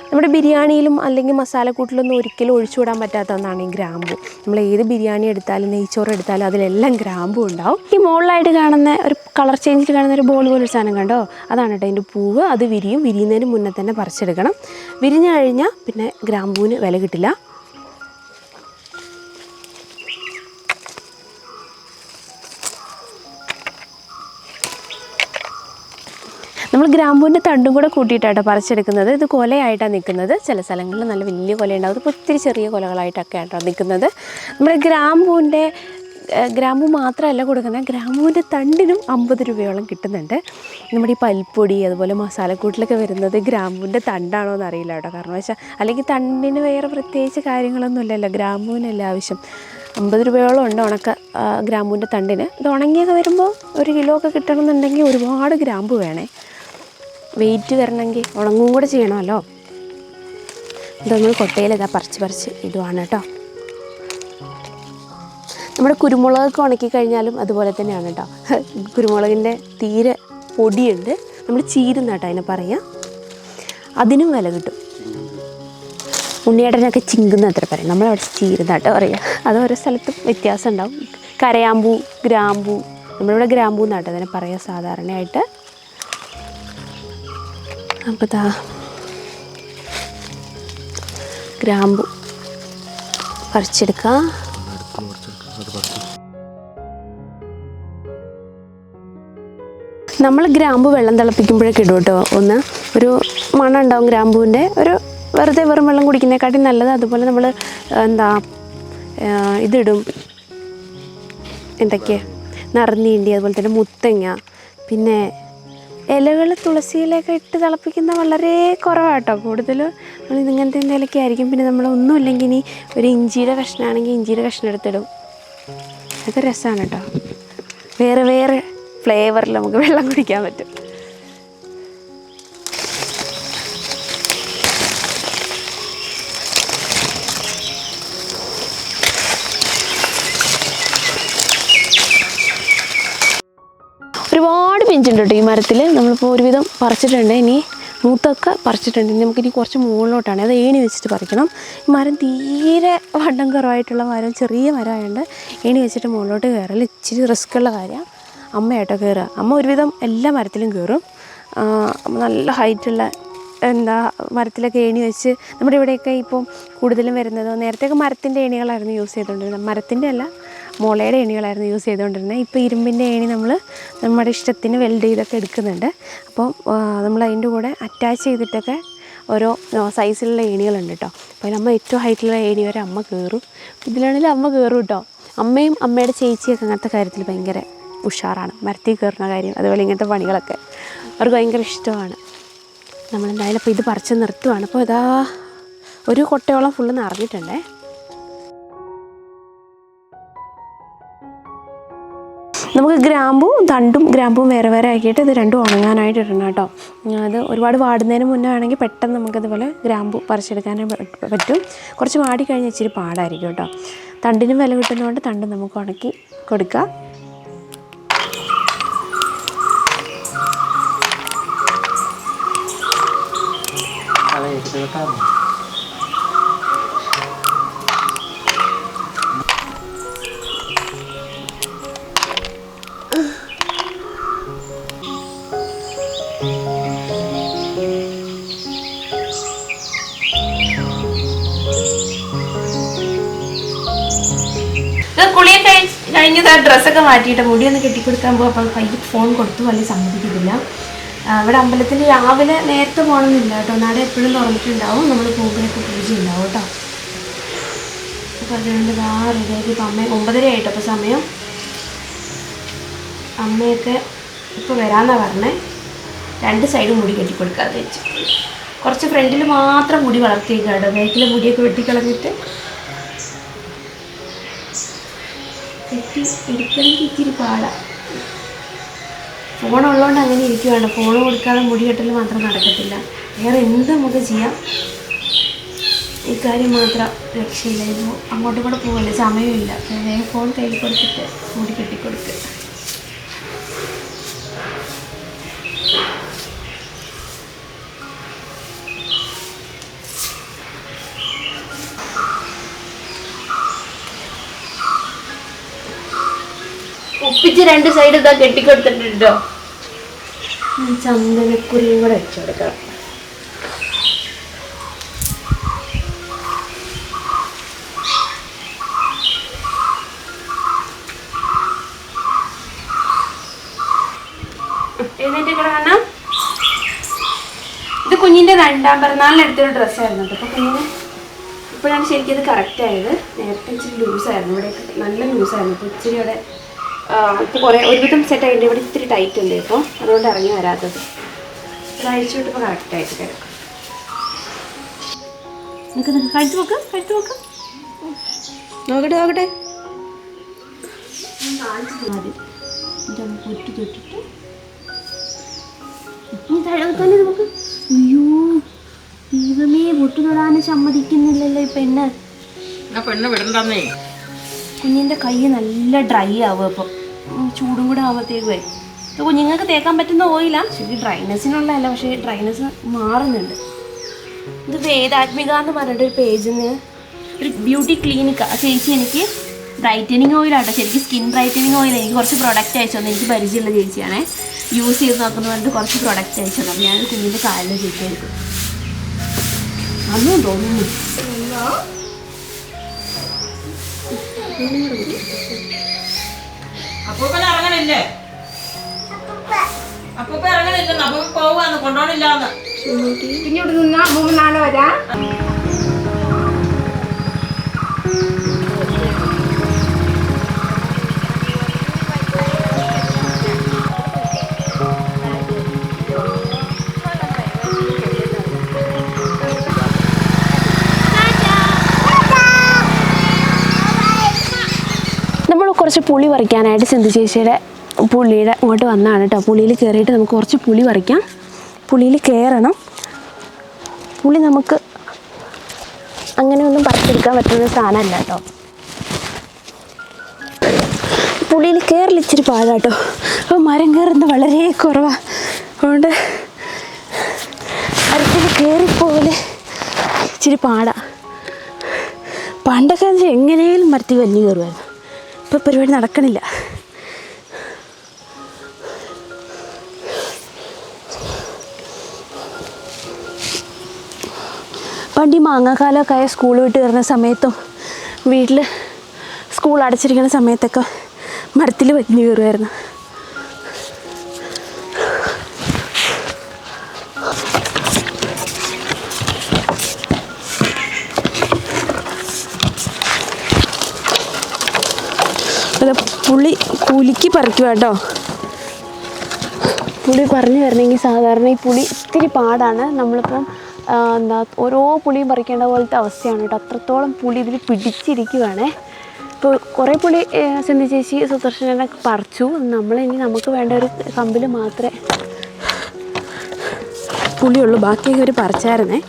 നമ്മുടെ ബിരിയാണിയിലും അല്ലെങ്കിൽ മസാലക്കൂട്ടിലൊന്നും ഒരിക്കലും ഒഴിച്ചുവിടാൻ പറ്റാത്ത ഒന്നാണ് ഈ ഗ്രാമ്പു. നമ്മൾ ഏത് ബിരിയാണി എടുത്താലും നെയ്ച്ചോറ് എടുത്താലും അതിലെല്ലാം ഗ്രാമ്പു ഉണ്ടാവും. ഈ മുകളിലായിട്ട് കാണുന്ന ഒരു കളർ ചേഞ്ചിൽ കാണുന്ന ഒരു ബോൾ പോലൊരു സാധനം കണ്ടോ, അതാണ് കേട്ടോ അതിൻ്റെ പൂവ്. അത് വിരിയുന്നതിന് മുന്നേ തന്നെ പറിച്ചെടുക്കണം. വിരിഞ്ഞു കഴിഞ്ഞാൽ പിന്നെ ഗ്രാമ്പൂവിന് വില കിട്ടില്ല. നമ്മൾ ഗ്രാമ്പൂവിൻ്റെ തണ്ടും കൂടെ കൂട്ടിയിട്ടാട്ടോ പറിച്ചെടുക്കുന്നത്. ഇത് കൊലയായിട്ടാണ് നിൽക്കുന്നത്. ചില സ്ഥലങ്ങളിൽ നല്ല വലിയ കൊല ഉണ്ടാവും, ഇപ്പോൾ ഒത്തിരി ചെറിയ കൊലകളായിട്ടൊക്കെ ആയിട്ടാണ് നിൽക്കുന്നത്. നമ്മുടെ ഗ്രാമ്പൂ മാത്രമല്ല കൊടുക്കുന്നത്, ഗ്രാമ്പൂവിൻ്റെ തണ്ടിനും 50 രൂപയോളം കിട്ടുന്നുണ്ട്. നമ്മുടെ ഈ പൽപ്പൊടി അതുപോലെ മസാലക്കൂട്ടിലൊക്കെ വരുന്നത് ഗ്രാമ്പൂവിൻ്റെ തണ്ടാണോ എന്ന് അറിയില്ല കേട്ടോ. കാരണം വെച്ചാൽ അല്ലെങ്കിൽ തണ്ടിന് വേറെ പ്രത്യേകിച്ച് കാര്യങ്ങളൊന്നും ഇല്ലല്ലോ, ഗ്രാമ്പൂവിനല്ല ആവശ്യം. 50 രൂപയോളം ഉണ്ട് ഉണക്ക ഗ്രാമ്പൂവിൻ്റെ തണ്ടിന്. ഇത് ഉണങ്ങിയൊക്കെ വരുമ്പോൾ 1 കിലോ ഒക്കെ കിട്ടണമെന്നുണ്ടെങ്കിൽ ഒരുപാട് ഗ്രാമ്പു വേണേ. വെയിറ്റ് വരണമെങ്കിൽ ഉണങ്ങും കൂടെ ചെയ്യണമല്ലോ. ഇതൊന്നും കൊട്ടയിൽ ഇതാ പറിച്ച് ഇടുവാണ് കേട്ടോ. നമ്മുടെ കുരുമുളകൊക്കെ ഉണക്കി കഴിഞ്ഞാലും അതുപോലെ തന്നെയാണ് കേട്ടോ. കുരുമുളകിൻ്റെ തീരെ പൊടിയുണ്ട്, നമ്മൾ ചീരുന്ന കേട്ടോ അതിനെ പറയാം. അതിനും വില കിട്ടും. ഉണ്ണിയേട്ടനൊക്കെ ചിങ്കുന്ന അത്ര പറയും, നമ്മളവിടെ ചീരുന്ന കേട്ടോ പറയുക. അത് ഓരോ സ്ഥലത്തും വ്യത്യാസം ഉണ്ടാവും. കരയാമ്പൂ, ഗ്രാമ്പൂ, നമ്മളിവിടെ ഗ്രാമ്പൂ എന്നാട്ടോ അതിനെ പറയുക സാധാരണയായിട്ട്. അപ്പോൾ ഗ്രാമ്പു പറിച്ചെടുക്കാം. നമ്മൾ ഗ്രാമ്പു വെള്ളം തിളപ്പിക്കുമ്പോഴൊക്കെ ഇടും കേട്ടോ. ഒരു മണം ഉണ്ടാവും ഗ്രാമ്പൂവിൻ്റെ. വെറുതെ വെറും വെള്ളം കുടിക്കുന്നതിനെക്കാട്ടി നല്ലത്. അതുപോലെ നമ്മൾ ഇതിടും, എന്തൊക്കെയാണ് നറുനീണ്ടി, അതുപോലെ തന്നെ മുത്തങ്ങ, പിന്നെ ഇലകൾ തുളസിയിലൊക്കെ ഇട്ട് തിളപ്പിക്കുന്ന വളരെ കുറവാട്ടോ. കൂടുതൽ നമ്മൾ ഇങ്ങനത്തെ എന്തെങ്കിലുമൊക്കെ ആയിരിക്കും. പിന്നെ നമ്മൾ ഒന്നുമില്ലെങ്കിൽ ഇനി ഒരു ഇഞ്ചിയുടെ കഷ്ണമാണെങ്കിൽ ഇഞ്ചിയുടെ കഷ്ണം എടുത്തിടും. അതൊക്കെ രസമാണ് കേട്ടോ. വേറെ ഫ്ലേവറിൽ നമുക്ക് വെള്ളം കുടിക്കാൻ പറ്റും. ഒരുപാട് പിഞ്ചുണ്ട് കേട്ടോ ഈ മരത്തിൽ. നമ്മളിപ്പോൾ ഒരുവിധം പറിച്ചിട്ടുണ്ട്. ഇനി മൂത്തൊക്കെ പറിച്ചിട്ടുണ്ട്. ഇനി നമുക്കിനി കുറച്ച് മുകളിലോട്ടാണ്, അത് ഏണി വെച്ചിട്ട് പറിക്കണം. മരം തീരെ വണ്ണം കുറവായിട്ടുള്ള മരം, ചെറിയ മരമായതുകൊണ്ട് ഏണി വെച്ചിട്ട് മുകളിലോട്ട് കയറൽ ഇച്ചിരി റിസ്ക്കുള്ള കാര്യമാണ്. അമ്മയായിട്ടോ കയറുക. അമ്മ ഒരുവിധം എല്ലാ മരത്തിലും കയറും. നല്ല ഹൈറ്റുള്ള മരത്തിലൊക്കെ ഏണി വെച്ച്, നമ്മുടെ ഇവിടെയൊക്കെ ഇപ്പം കൂടുതലും വരുന്നത്, നേരത്തെയൊക്കെ മരത്തിൻ്റെ ഏണികളായിരുന്നു യൂസ് ചെയ്തുകൊണ്ടിരുന്നത്. മരത്തിൻ്റെ അല്ല, മുളയുടെ ഏണികളായിരുന്നു യൂസ് ചെയ്തുകൊണ്ടിരുന്നത്. ഇപ്പോൾ ഇരുമ്പിൻ്റെ ഏണി നമ്മൾ നമ്മുടെ ഇഷ്ടത്തിന് വെൽഡ് ചെയ്തൊക്കെ എടുക്കുന്നുണ്ട്. അപ്പം നമ്മൾ അതിൻ്റെ കൂടെ അറ്റാച്ച് ചെയ്തിട്ടൊക്കെ ഓരോ സൈസിലുള്ള ഏണികളുണ്ട് കേട്ടോ. അപ്പോൾ അതിൽ അമ്മ ഏറ്റവും ഹൈറ്റുള്ള ഏണി വരെ അമ്മ കയറും. ഇതിലാണെങ്കിലും അമ്മ കയറും കേട്ടോ. അമ്മയും അമ്മയുടെ ചേച്ചിയൊക്കെ അങ്ങനത്തെ കാര്യത്തിൽ ഭയങ്കര ഉഷാറാണ്, മരത്തിൽ കയറുന്ന കാര്യം, അതുപോലെ ഇങ്ങനത്തെ പണികളൊക്കെ അവർക്ക് ഭയങ്കര ഇഷ്ടമാണ്. നമ്മളെന്തായാലും അപ്പോൾ ഇത് പറിച്ച് നിർത്തുവാണ്. അപ്പോൾ ഇതാ ഒരു കൊട്ടയോളം ഫുള്ള് നിറഞ്ഞിട്ടുണ്ടേ. നമുക്ക് തണ്ടും ഗ്രാമ്പും വേറെ വേറെ ആക്കിയിട്ട് ഇത് രണ്ടും ഉണങ്ങാനായിട്ട് ഇടണം കേട്ടോ. അത് ഒരുപാട് വാടുന്നതിന് മുന്നേ ആണെങ്കിൽ പെട്ടെന്ന് നമുക്കതുപോലെ ഗ്രാമ്പു പറിച്ചെടുക്കാനായിട്ട് പറ്റും. കുറച്ച് വാടി കഴിഞ്ഞാൽ ഇച്ചിരി പാടായിരിക്കും കേട്ടോ. തണ്ടിനും വില കിട്ടുന്നതുകൊണ്ട് തണ്ട് നമുക്ക് ഉണക്കി കൊടുക്കാം. കുളിയൊക്കെ കഴിഞ്ഞത് ഡ്രസ്സൊക്കെ മാറ്റിയിട്ട് മുടിയൊന്ന് കെട്ടിക്കൊടുക്കാൻ പോകും. അപ്പോൾ കയ്യിൽ ഫോൺ കൊടുത്തു, വലിയ സമ്മതിക്കത്തില്ല. ഇവിടെ അമ്പലത്തിൽ രാവിലെ നേരത്തെ പോകണമെന്നില്ല കേട്ടോ, നട എപ്പോഴും തുറന്നിട്ടുണ്ടാവും. നമ്മൾ പോകുമ്പോഴൊക്കെ പൂജ ഉണ്ടാവും കേട്ടോ. അപ്പോൾ അതുകൊണ്ട് റെഡിയാക്കി. ഇപ്പം അമ്മ 9:30 ആയിട്ടോ അപ്പോൾ സമയം. അമ്മയൊക്കെ ഇപ്പോൾ വരാമെന്നാണ് പറഞ്ഞത്. 2 സൈഡും മുടി കെട്ടിക്കൊടുക്കാതെ വെച്ചു. കുറച്ച് ഫ്രണ്ടിൽ മാത്രം മുടി വളർത്തിയേക്കാം കേട്ടോ. ബാക്കിലെ മുടിയൊക്കെ വെട്ടിക്കളഞ്ഞിട്ട് എടുക്കണമെങ്കിൽ ഇച്ചിരി പാടാണ്. ഫോണുള്ളതുകൊണ്ട് അങ്ങനെ ഇരിക്കുവാണ്. ഫോൺ കൊടുക്കാതെ മുടി കെട്ടൽ മാത്രം നടക്കത്തില്ല, വേറെ എന്ത് നമുക്ക് ചെയ്യാം. ഇക്കാര്യം മാത്രം രക്ഷയില്ല. ഇത് അങ്ങോട്ടും കൂടെ പോകല്ലേ, സമയമില്ല. വേഗം ഫോൺ കയ്യിൽ കൊടുത്തിട്ട് മുടി കെട്ടിക്കൊടുക്കുക. ഒപ്പിച്ച് 2 സൈഡ് ഇതാ കെട്ടിക്കൊടുത്തിട്ടുണ്ടോ. ചന്ദനക്കുരിയും കൂടെ വെച്ചു കൊടുക്കാം. എന്നിട്ട് കാണാം. ഇത് കുഞ്ഞിൻ്റെ 2ാം പിറന്നാളിന് എടുത്തൊരു ഡ്രസ്സായിരുന്നു കേട്ടോ. അപ്പോൾ കുഞ്ഞിന് ഇപ്പോഴാണ് ശരിക്കും ഇത് കറക്റ്റായത്. നേരത്തെ ഇച്ചിരി ലൂസായിരുന്നു, ഇവിടെ നല്ല ലൂസായിരുന്നു. ഇപ്പോൾ ഇച്ചിരി ഇവിടെ ഇപ്പോൾ ഒരുവിധം സെറ്റായിട്ട് ഇവിടെ ഇത്തിരി ടൈറ്റ് ഉണ്ട്. ഇപ്പോൾ അതുകൊണ്ട് ഇറങ്ങി വരാത്തത്. ഇത് അഴിച്ചു വിട്ടപ്പോൾ കറക്റ്റായിട്ട് കിടക്കും. നിൽക്ക് കഴിച്ചു നോക്ക്, നോക്കട്ടെ ആദ്യം ഇതൊന്ന് പൊട്ടി തൊട്ടിട്ട് തന്നെ നമുക്ക്. അയ്യോ ദൈവമേ, പൊട്ടു തൊടാനും സമ്മതിക്കുന്നില്ലല്ലോ ഈ പെണ്ണ്. വിടണ്ടേ. കുഞ്ഞിൻ്റെ കൈ നല്ല ഡ്രൈ ആവും. അപ്പം ചൂടും കൂടെ ആകുമ്പോഴത്തേക്ക് വരും. ഇത് കുഞ്ഞുങ്ങൾക്ക് തേക്കാൻ പറ്റുന്ന ഓയിലാണ്. ശരിക്കും ഡ്രൈനെസ്സിനുള്ളതല്ല, പക്ഷേ ഡ്രൈനെസ് മാറുന്നുണ്ട്. ഇത് വേദാത്മിക എന്ന് പറഞ്ഞിട്ടൊരു പേജിൽ നിന്ന് ഒരു ബ്യൂട്ടി ക്ലിനിക്ക് ചേച്ചി എനിക്ക് ബ്രൈറ്റനിങ് ഓയിലാട്ടോ. ശരിക്കും സ്കിൻ ബ്രൈറ്റനിങ് ഓയിൽ എനിക്ക് കുറച്ച് പ്രൊഡക്റ്റ് അയച്ചു തന്നെ. എനിക്ക് പരിചയമുള്ള ചേച്ചിയാണേ. യൂസ് ചെയ്ത് നോക്കുന്ന പറഞ്ഞിട്ട് കുറച്ച് പ്രൊഡക്റ്റ് അയച്ചു തന്നെ. ഞാൻ കുഞ്ഞിൻ്റെ കാലിൽ ചേച്ചിയായിരിക്കും അന്നും തോന്നുന്നു. അപ്പൂപ്പൻ ഇറങ്ങണില്ലേ? അപ്പൂപ്പൻ ഇറങ്ങണില്ലെന്ന്. അപ്പൂപ്പൻ പോവാന്ന്, കൊണ്ടോണില്ലാന്ന്. പിന്നെ ഇവിടെ നിന്നാ 3-4 വരാ. നമ്മൾ കുറച്ച് പുളി പറിക്കാനായിട്ട് സിന്ധു ചേച്ചിയുടെ പുളിയുടെ അങ്ങോട്ട് വന്നതാണ് കേട്ടോ. പുളിയിൽ കയറിയിട്ട് നമുക്ക് കുറച്ച് പുളി പറിക്കാം. പുളിയിൽ കയറണം. പുളി നമുക്ക് അങ്ങനെയൊന്നും പറിച്ചെടുക്കാൻ പറ്റുന്ന സാധനമല്ല കേട്ടോ. പുളിയിൽ കയറൽ ഇച്ചിരി പാടാട്ടോ. അപ്പോൾ മരം കയറുന്നത് വളരെ കുറവാണ്. അതുകൊണ്ട് ഇച്ചിരി പാടാ. പണ്ടൊക്കെ എങ്ങനെയും മരത്തിൽ വലിഞ്ഞു കയറുമായിരുന്നു. ഇപ്പോൾ പരിപാടി നടക്കണില്ല. പണ്ട് ഈ മാങ്ങാക്കാലമൊക്കെ ആയ സ്കൂൾ വിട്ട് വരുന്ന സമയത്തും വീട്ടിൽ സ്കൂൾ അടച്ചിരിക്കുന്ന സമയത്തൊക്കെ മരത്തിൽ വലിഞ്ഞു കയറുമായിരുന്നു. അത് പുളി പുലിക്ക് പറിക്കുക കേട്ടോ. പുളി പറഞ്ഞു വരണമെങ്കിൽ സാധാരണ ഈ പുളി ഇത്തിരി പാടാണ്. നമ്മളിപ്പം ഓരോ പുളിയും പറിക്കേണ്ട പോലത്തെ അവസ്ഥയാണ് കേട്ടോ. അത്രത്തോളം പുളി ഇതിൽ പിടിച്ചിരിക്കുകയാണേ. ഇപ്പോൾ കുറേ പുളി സിന്ധു ചേച്ചി സുദർശനൊക്കെ പറിച്ചു. നമുക്ക് വേണ്ട ഒരു കമ്പിൽ മാത്രമേ പുളിയുള്ളൂ. ബാക്കിയൊക്കെ അവർ പറിച്ചായിരുന്നേ.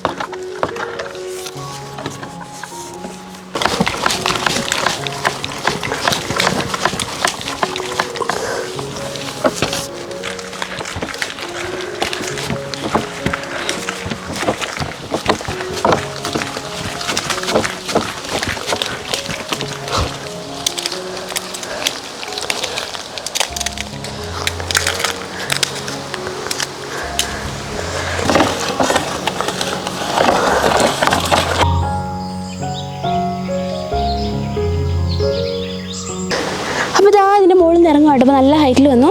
ഇറങ്ങും കേട്ടോ. അപ്പോൾ നല്ല ഹൈറ്റിൽ വന്നു.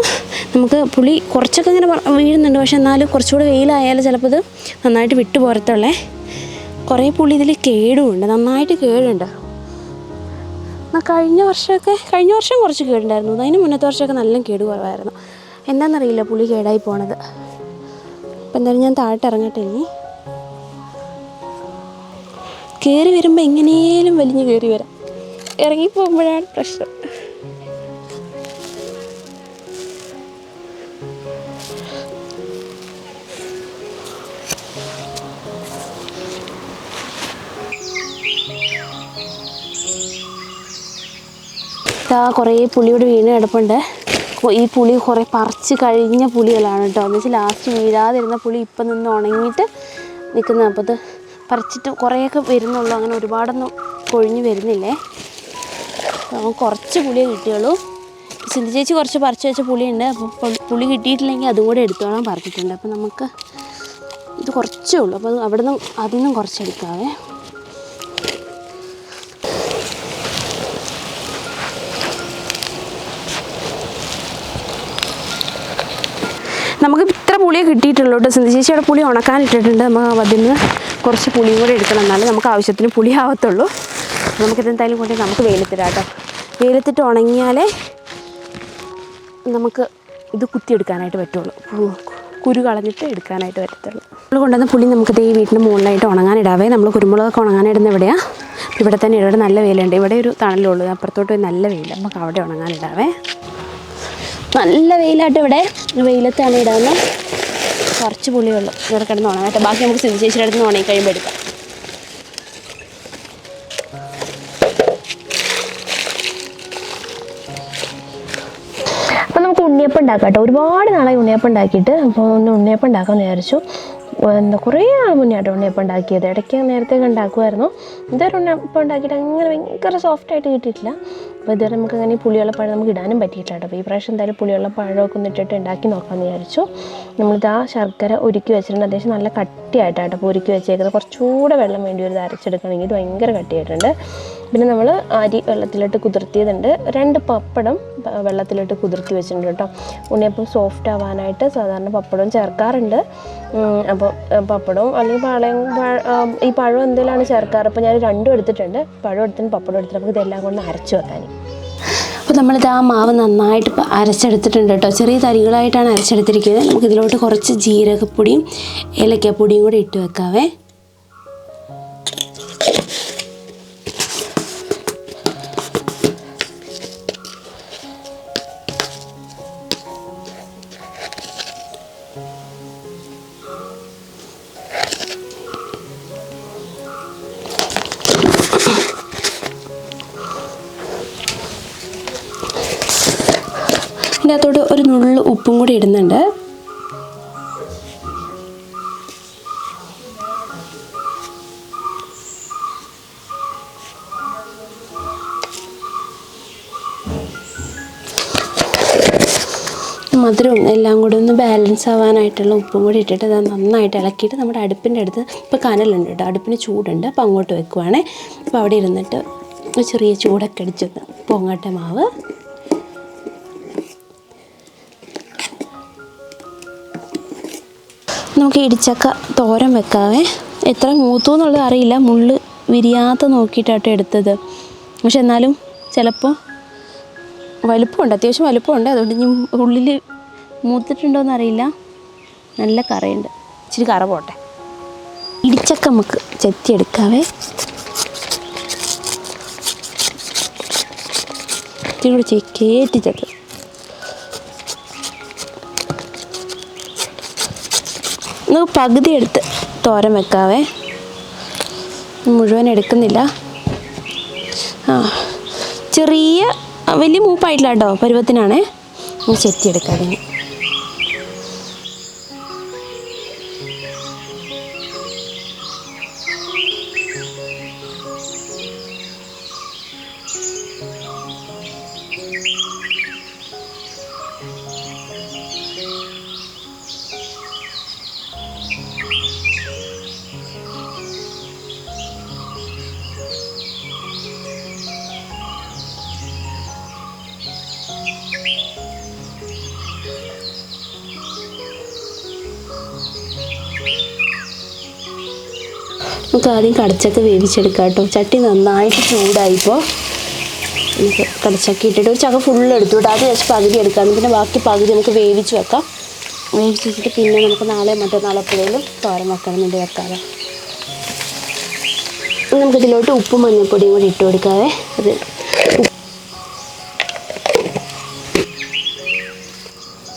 നമുക്ക് പുളി കുറച്ചൊക്കെ ഇങ്ങനെ വീഴുന്നുണ്ട്. പക്ഷെ എന്നാലും കുറച്ചുകൂടെ വെയിലായാലും ചിലപ്പോൾ ഇത് നന്നായിട്ട് വിട്ടു പോരത്തുള്ളേ. കുറേ പുളി ഇതിൽ കേടുമുണ്ട്, നന്നായിട്ട് കേടുണ്ട്. കഴിഞ്ഞ വർഷം കുറച്ച് കേടുണ്ടായിരുന്നു. അതിന് മുന്നത്തെ വർഷമൊക്കെ നല്ല കേട് കുറവായിരുന്നു. എന്താണെന്നറിയില്ല പുളി കേടായി പോണത്. അപ്പം എന്തായാലും ഞാൻ താഴോട്ട് ഇറങ്ങട്ടെ. ഇനി കയറി വരുമ്പോൾ എങ്ങനെയും വലിഞ്ഞ് കയറി വരാം. ഇറങ്ങിപ്പോകുമ്പോഴാണ് പ്രശ്നം. കുറേ പുളിയോട് വീണ് കിടപ്പുണ്ട്. ഈ പുളി കുറേ പറിച്ച് കഴിഞ്ഞ പുളികളാണ് കേട്ടോ. എന്ന് വെച്ചാൽ ലാസ്റ്റ് വീഴാതിരുന്ന പുളി ഇപ്പം നിന്ന് ഉണങ്ങിയിട്ട് നിൽക്കുന്നത്. അപ്പോൾ അത് പറിച്ചിട്ട് കുറേയൊക്കെ വരുന്നുള്ളൂ. അങ്ങനെ ഒരുപാടൊന്നും കൊഴിഞ്ഞ് വരുന്നില്ലേ. നമുക്ക് കുറച്ച് പുളിയേ കിട്ടിയുള്ളൂ. സിന്ധു ചേച്ചി കുറച്ച് പറിച്ച് വെച്ച പുളിയുണ്ട്. അപ്പോൾ പുളി കിട്ടിയിട്ടില്ലെങ്കിൽ അതും കൂടെ എടുത്തോളാൻ പറഞ്ഞിട്ടുണ്ട്. അപ്പോൾ നമുക്ക് ഇത് കുറച്ചേ ഉള്ളൂ. അപ്പോൾ അവിടെ നിന്നും അതിൽ നിന്നും കുറച്ചെടുക്കാവേ. നമുക്ക് ഇത്ര പുളിയെ കിട്ടിയിട്ടുള്ളൂ കേട്ടോ. സിന്ധു ചേച്ചിയുടെ പുളി ഉണക്കാനിട്ടിട്ടുണ്ട്. നമുക്ക് അതിൽ നിന്ന് കുറച്ച് പുളിയും കൂടെ എടുക്കണം. എന്നാലും നമുക്ക് ആവശ്യത്തിന് പുളി ആവത്തുള്ളൂ. നമുക്കിതെന്തായാലും കൊണ്ട് നമുക്ക് വെയിലത്തിടാം കേട്ടോ. വെയിലത്തിട്ട് ഉണങ്ങിയാലേ നമുക്ക് ഇത് കുത്തിയെടുക്കാനായിട്ട് പറ്റുള്ളൂ. കുരു കളഞ്ഞിട്ട് എടുക്കാനായിട്ട് പറ്റത്തുള്ളൂ. നമ്മൾ കൊണ്ടുവന്ന പുളി നമുക്കിത് ഈ വീട്ടിന് മുകളിലായിട്ട് ഉണങ്ങാനിടാവേ. നമ്മൾ കുരുമുളകൊക്കെ ഉണങ്ങാനിടുന്ന എവിടെയാണ്? ഇവിടെ തന്നെ. ഇവിടെ നല്ല വെയിലുണ്ട്. ഇവിടെ ഒരു തണലുള്ളൂ. അപ്പുറത്തോട്ട് നല്ല വെയില. നമുക്ക് അവിടെ ഉണങ്ങാനിടാവേ. നല്ല വെയിലായിട്ട് ഇവിടെ വെയിലത്താണ് ഇടാവുന്നത്. കുറച്ച് പുളിയുള്ളൂ. ഇവിടെ കിടന്ന് ഉണങ്ങാം കേട്ടോ. ബാക്കി നമുക്ക് സിന്ധു ചേച്ചിയുടെ അടുത്ത് നിന്ന് ഉണങ്ങി കഴിയുമ്പോൾ എടുക്കാം. അപ്പോൾ നമുക്ക് ഉണ്ണിയപ്പം ഉണ്ടാക്കാം കേട്ടോ. ഒരുപാട് നാളായി ഉണ്ണിയപ്പം ഉണ്ടാക്കിയിട്ട്. അപ്പോൾ ഒന്ന് ഉണ്ണിയപ്പം ഉണ്ടാക്കാമെന്ന് വിചാരിച്ചു. കുറേ നാൾ മുന്നേ ആട്ടോ ഉണ്ണിയപ്പം ഉണ്ടാക്കിയത്. ഇടയ്ക്ക് നേരത്തെയൊക്കെ ഉണ്ടാക്കുമായിരുന്നു. ഇതൊരു ഉണ്ണിയപ്പം ഉണ്ടാക്കിയിട്ട് അങ്ങനെ ഭയങ്കര സോഫ്റ്റായിട്ട് കിട്ടിയിട്ടില്ല. അപ്പോൾ ഇതുവരെ നമുക്ക് അങ്ങനെ പുളിയുള്ള പഴം നമുക്ക് ഇടാനും പറ്റിയിട്ടില്ല കേട്ടോ. അപ്പോൾ ഈ പ്രാവശ്യം എന്തായാലും പുളിയുള്ള പഴമൊക്കെ ഒന്ന് ഇട്ടിട്ട് ഉണ്ടാക്കി നോക്കാമെന്ന് വിചാരിച്ചു. നമ്മളിത് ആ ശർക്കര ഉരുക്കി വെച്ചിട്ടുണ്ട്. അത്യാവശ്യം നല്ല കട്ടിയായിട്ടാണ് അപ്പോൾ ഉരുക്കി വെച്ചേക്കുന്നത്. കുറച്ചുകൂടെ വെള്ളം വേണ്ടി വരും ഇത് അരച്ചെടുക്കണമെങ്കിൽ. ഇത് ഭയങ്കര കട്ടിയായിട്ടുണ്ട്. പിന്നെ നമ്മൾ അരി വെള്ളത്തിലിട്ട് കുതിർത്തിയതുണ്ട്. 2 പപ്പടം വെള്ളത്തിലിട്ട് കുതിർത്തി വെച്ചിട്ടുണ്ട് കേട്ടോ. ഉണ്ണിയപ്പം സോഫ്റ്റ് ആവാനായിട്ട് സാധാരണ പപ്പടവും ചേർക്കാറുണ്ട്. അപ്പോൾ പപ്പടവും അല്ലെങ്കിൽ ഈ പഴം എന്തെങ്കിലുമാണ് ചേർക്കാറ്. അപ്പോൾ ഞാൻ 2 എടുത്തിട്ടുണ്ട്. പഴം എടുത്തിട്ട് പപ്പടം എടുത്തിട്ട് നമുക്ക് ഇതെല്ലാം കൊണ്ട് അരച്ച് വെക്കാൻ. അപ്പോൾ നമ്മളിത് ആ മാവ് നന്നായിട്ട് അരച്ചെടുത്തിട്ടുണ്ട് കേട്ടോ. ചെറിയ തരികളായിട്ടാണ് അരച്ചെടുത്തിരിക്കുന്നത്. നമുക്കിതിലോട്ട് കുറച്ച് ജീരകപ്പൊടിയും ഏലക്കപ്പൊടിയും കൂടി ഇട്ട് വെക്കാവേ. ഇതിനകത്തോട്ട് ഒരു നുള്ളു ഉപ്പും കൂടി ഇടുന്നുണ്ട്. മധുരവും എല്ലാം കൂടി ഒന്ന് ബാലൻസ് ആവാനായിട്ടുള്ള ഉപ്പും കൂടി ഇട്ടിട്ട് അത് നന്നായിട്ട് ഇളക്കിയിട്ട് നമ്മുടെ അടുപ്പിൻ്റെ അടുത്ത് ഇപ്പോൾ കനലുണ്ട് കേട്ടോ, അടുപ്പിന് ചൂടുണ്ട്. അപ്പോൾ അങ്ങോട്ട് വെക്കുവാണേ. അപ്പോൾ അവിടെ ഇരുന്നിട്ട് ചെറിയ ചൂടൊക്കെ അടിച്ചൊന്ന് പൊങ്ങട്ടെ മാവ്. നമുക്ക് ഇടിച്ചക്ക തോരൻ വെക്കാവേ. എത്ര മൂത്തു എന്നുള്ളത് അറിയില്ല, മുള്ള് വിരിയാത്ത നോക്കിയിട്ടാട്ടോ എടുത്തത്. പക്ഷെ എന്നാലും ചിലപ്പോൾ വലുപ്പമുണ്ട്, അത്യാവശ്യം വലുപ്പമുണ്ട്. അതുകൊണ്ട് ഇനി ഉള്ളിൽ മൂത്തിട്ടുണ്ടോയെന്ന് അറിയില്ല. നല്ല കറയുണ്ട്, ഇച്ചിരി കറ പോട്ടെ. ഇടിച്ചക്ക നമുക്ക് ചെത്തിയെടുക്കാവേ. ഇച്ചിരി കൂടി കയറ്റി ചെത്ത്. നമുക്ക് പകുതി എടുത്ത് തോരൻ വെക്കാവേ, മുഴുവൻ എടുക്കുന്നില്ല. ചെറിയ വലിയ മൂപ്പായിട്ടില്ല കേട്ടോ, പരുവത്തിനാണേ. ചെത്തിയെടുക്കാം അതിന്. നമുക്ക് ആദ്യം കടച്ചക്ക വേവിച്ചെടുക്കാം കേട്ടോ. ചട്ടി നന്നായിട്ട് ചൂടായിപ്പോൾ നമുക്ക് കടച്ചക്ക ഇട്ടിട്ട് ഒരു ചക്ക ഫുള്ള് എടുത്തു കേട്ടോ. ആദ്യം ജസ്റ്റ് പകുതി എടുക്കാം, പിന്നെ ബാക്കി പകുതി നമുക്ക് വേവിച്ച് വെക്കാം. വേവിച്ച് വെച്ചിട്ട് പിന്നെ നമുക്ക് നാളെ മറ്റന്നാളെ എപ്പോഴേലും തോരൻ വെക്കണമെന്നുണ്ട് വെക്കാതെ. നമുക്കിതിലോട്ട് ഉപ്പും മഞ്ഞൾപ്പൊടിയും കൂടി ഇട്ട് കൊടുക്കാവേ. അത്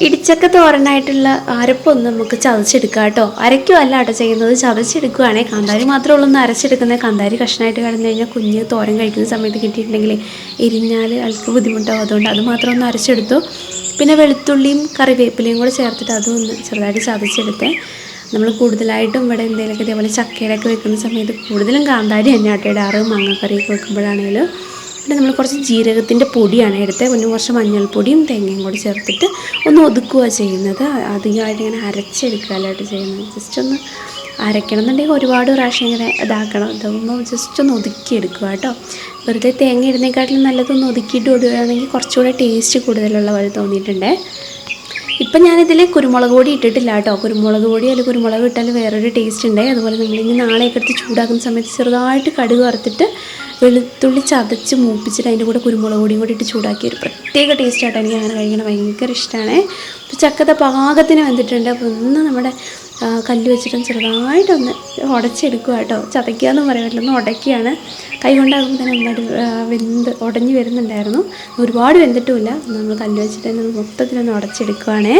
ഇടിച്ചക്ക തോരനായിട്ടുള്ള അരപ്പൊന്ന് നമുക്ക് ചതച്ചെടുക്കാം കേട്ടോ. അരയ്ക്കുമല്ല കേട്ടോ ചെയ്യുന്നത്, ചതച്ചെടുക്കുകയാണെ. കാന്താരി മാത്രമേ ഉള്ളൂ ഒന്ന് അരച്ചെടുക്കുന്നത്. കാന്താരി കഷ്ണമായിട്ട് കിടന്നു കഴിഞ്ഞാൽ കുഞ്ഞ് തോരൻ കഴിക്കുന്ന സമയത്ത് കിട്ടിയിട്ടുണ്ടെങ്കിൽ എരിഞ്ഞാൽ ആൾക്ക് ബുദ്ധിമുട്ടാവും. അതുകൊണ്ട് അത് മാത്രം ഒന്ന് അരച്ചെടുത്തു. പിന്നെ വെളുത്തുള്ളിയും കറിവേപ്പിലയും കൂടെ ചേർത്തിട്ട് അതും ഒന്ന് ചെറുതായിട്ട് ചതച്ചെടുത്തേ. നമ്മൾ കൂടുതലായിട്ടും ഇവിടെ എന്തെങ്കിലുമൊക്കെ ഇതേപോലെ ചക്കയിലൊക്കെ വെക്കുന്ന സമയത്ത് കൂടുതലും കാന്താരി തന്നെ ആട്ടോ ഇടാറ്. മാങ്ങക്കറിയൊക്കെ വെക്കുമ്പോഴാണെങ്കിലും. പിന്നെ നമ്മൾ കുറച്ച് ജീരകത്തിൻ്റെ പൊടിയാണ് എടുത്തത്. പിന്നെ കുറച്ച് മഞ്ഞൾപ്പൊടിയും തേങ്ങയും കൂടി ചേർത്തിട്ട് ഒന്ന് ഒതുക്കുക ചെയ്യുന്നത്. അധികമായിട്ട് ഇങ്ങനെ അരച്ചെടുക്കാനായിട്ട് ചെയ്യുന്നത്. ജസ്റ്റ് ഒന്ന് അരയ്ക്കണം എന്നുണ്ടെങ്കിൽ ഒരുപാട് പ്രാവശ്യം ഇങ്ങനെ ഇതാക്കണം. ഇതൊന്ന് ജസ്റ്റ് ഒന്ന് ഒതുക്കിയെടുക്കുക കേട്ടോ. വെറുതെ തേങ്ങ ഇടുന്നേക്കാട്ടിലും നല്ലതൊന്ന് ഒതുക്കിയിട്ട് ഇടുകയാണെങ്കിൽ കുറച്ചുകൂടെ ടേസ്റ്റ് കൂടുതലുള്ള പോലെ തോന്നിയിട്ടുണ്ടേ. ഇപ്പം ഞാനിതിൽ കുരുമുളക് പൊടി ഇട്ടിട്ടില്ല കേട്ടോ. കുരുമുളക് പൊടി അല്ലെങ്കിൽ കുരുമുളക് ഇട്ടാൽ വേറൊരു ടേസ്റ്റ് ഉണ്ട്. അതുപോലെ നമ്മളിനി നാളെയൊക്കെ എടുത്ത് ചൂടാക്കുന്ന സമയത്ത് ചെറുതായിട്ട് കടുക് വറുത്തിട്ട് വെളുത്തുള്ളി ചതച്ച് മൂപ്പിച്ചിട്ട് അതിൻ്റെ കൂടെ കുരുമുളക് പൊടിയും കൂടി ഇട്ട് ചൂടാക്കി ഒരു പ്രത്യേക ടേസ്റ്റ് ആട്ടോ. എനിക്ക് അങ്ങനെ കഴിക്കണം ഭയങ്കര ഇഷ്ടമാണ്. ഇപ്പോൾ ചക്കത്തെ പാകത്തിന് വന്നിട്ടുണ്ട്. അപ്പോൾ ഒന്ന് നമ്മുടെ കല്ല് വെച്ചിട്ടും ചെറുതായിട്ടൊന്ന് ഉടച്ചെടുക്കുക കേട്ടോ. ചതയ്ക്കുകയെന്ന് പറയാൻ പറ്റില്ല, ഒന്ന് ഉടയ്ക്കുകയാണ്. കൈ കൊണ്ടാകുമ്പോൾ തന്നെ നന്നായിട്ട് ഉടഞ്ഞ് വരുന്നുണ്ടായിരുന്നു. ഒരുപാട് വെന്തിട്ടുമില്ല. നമ്മൾ കല്ല് വെച്ചിട്ട് തന്നെ മൊത്തത്തിലൊന്ന് ഉടച്ചെടുക്കുകയാണേ.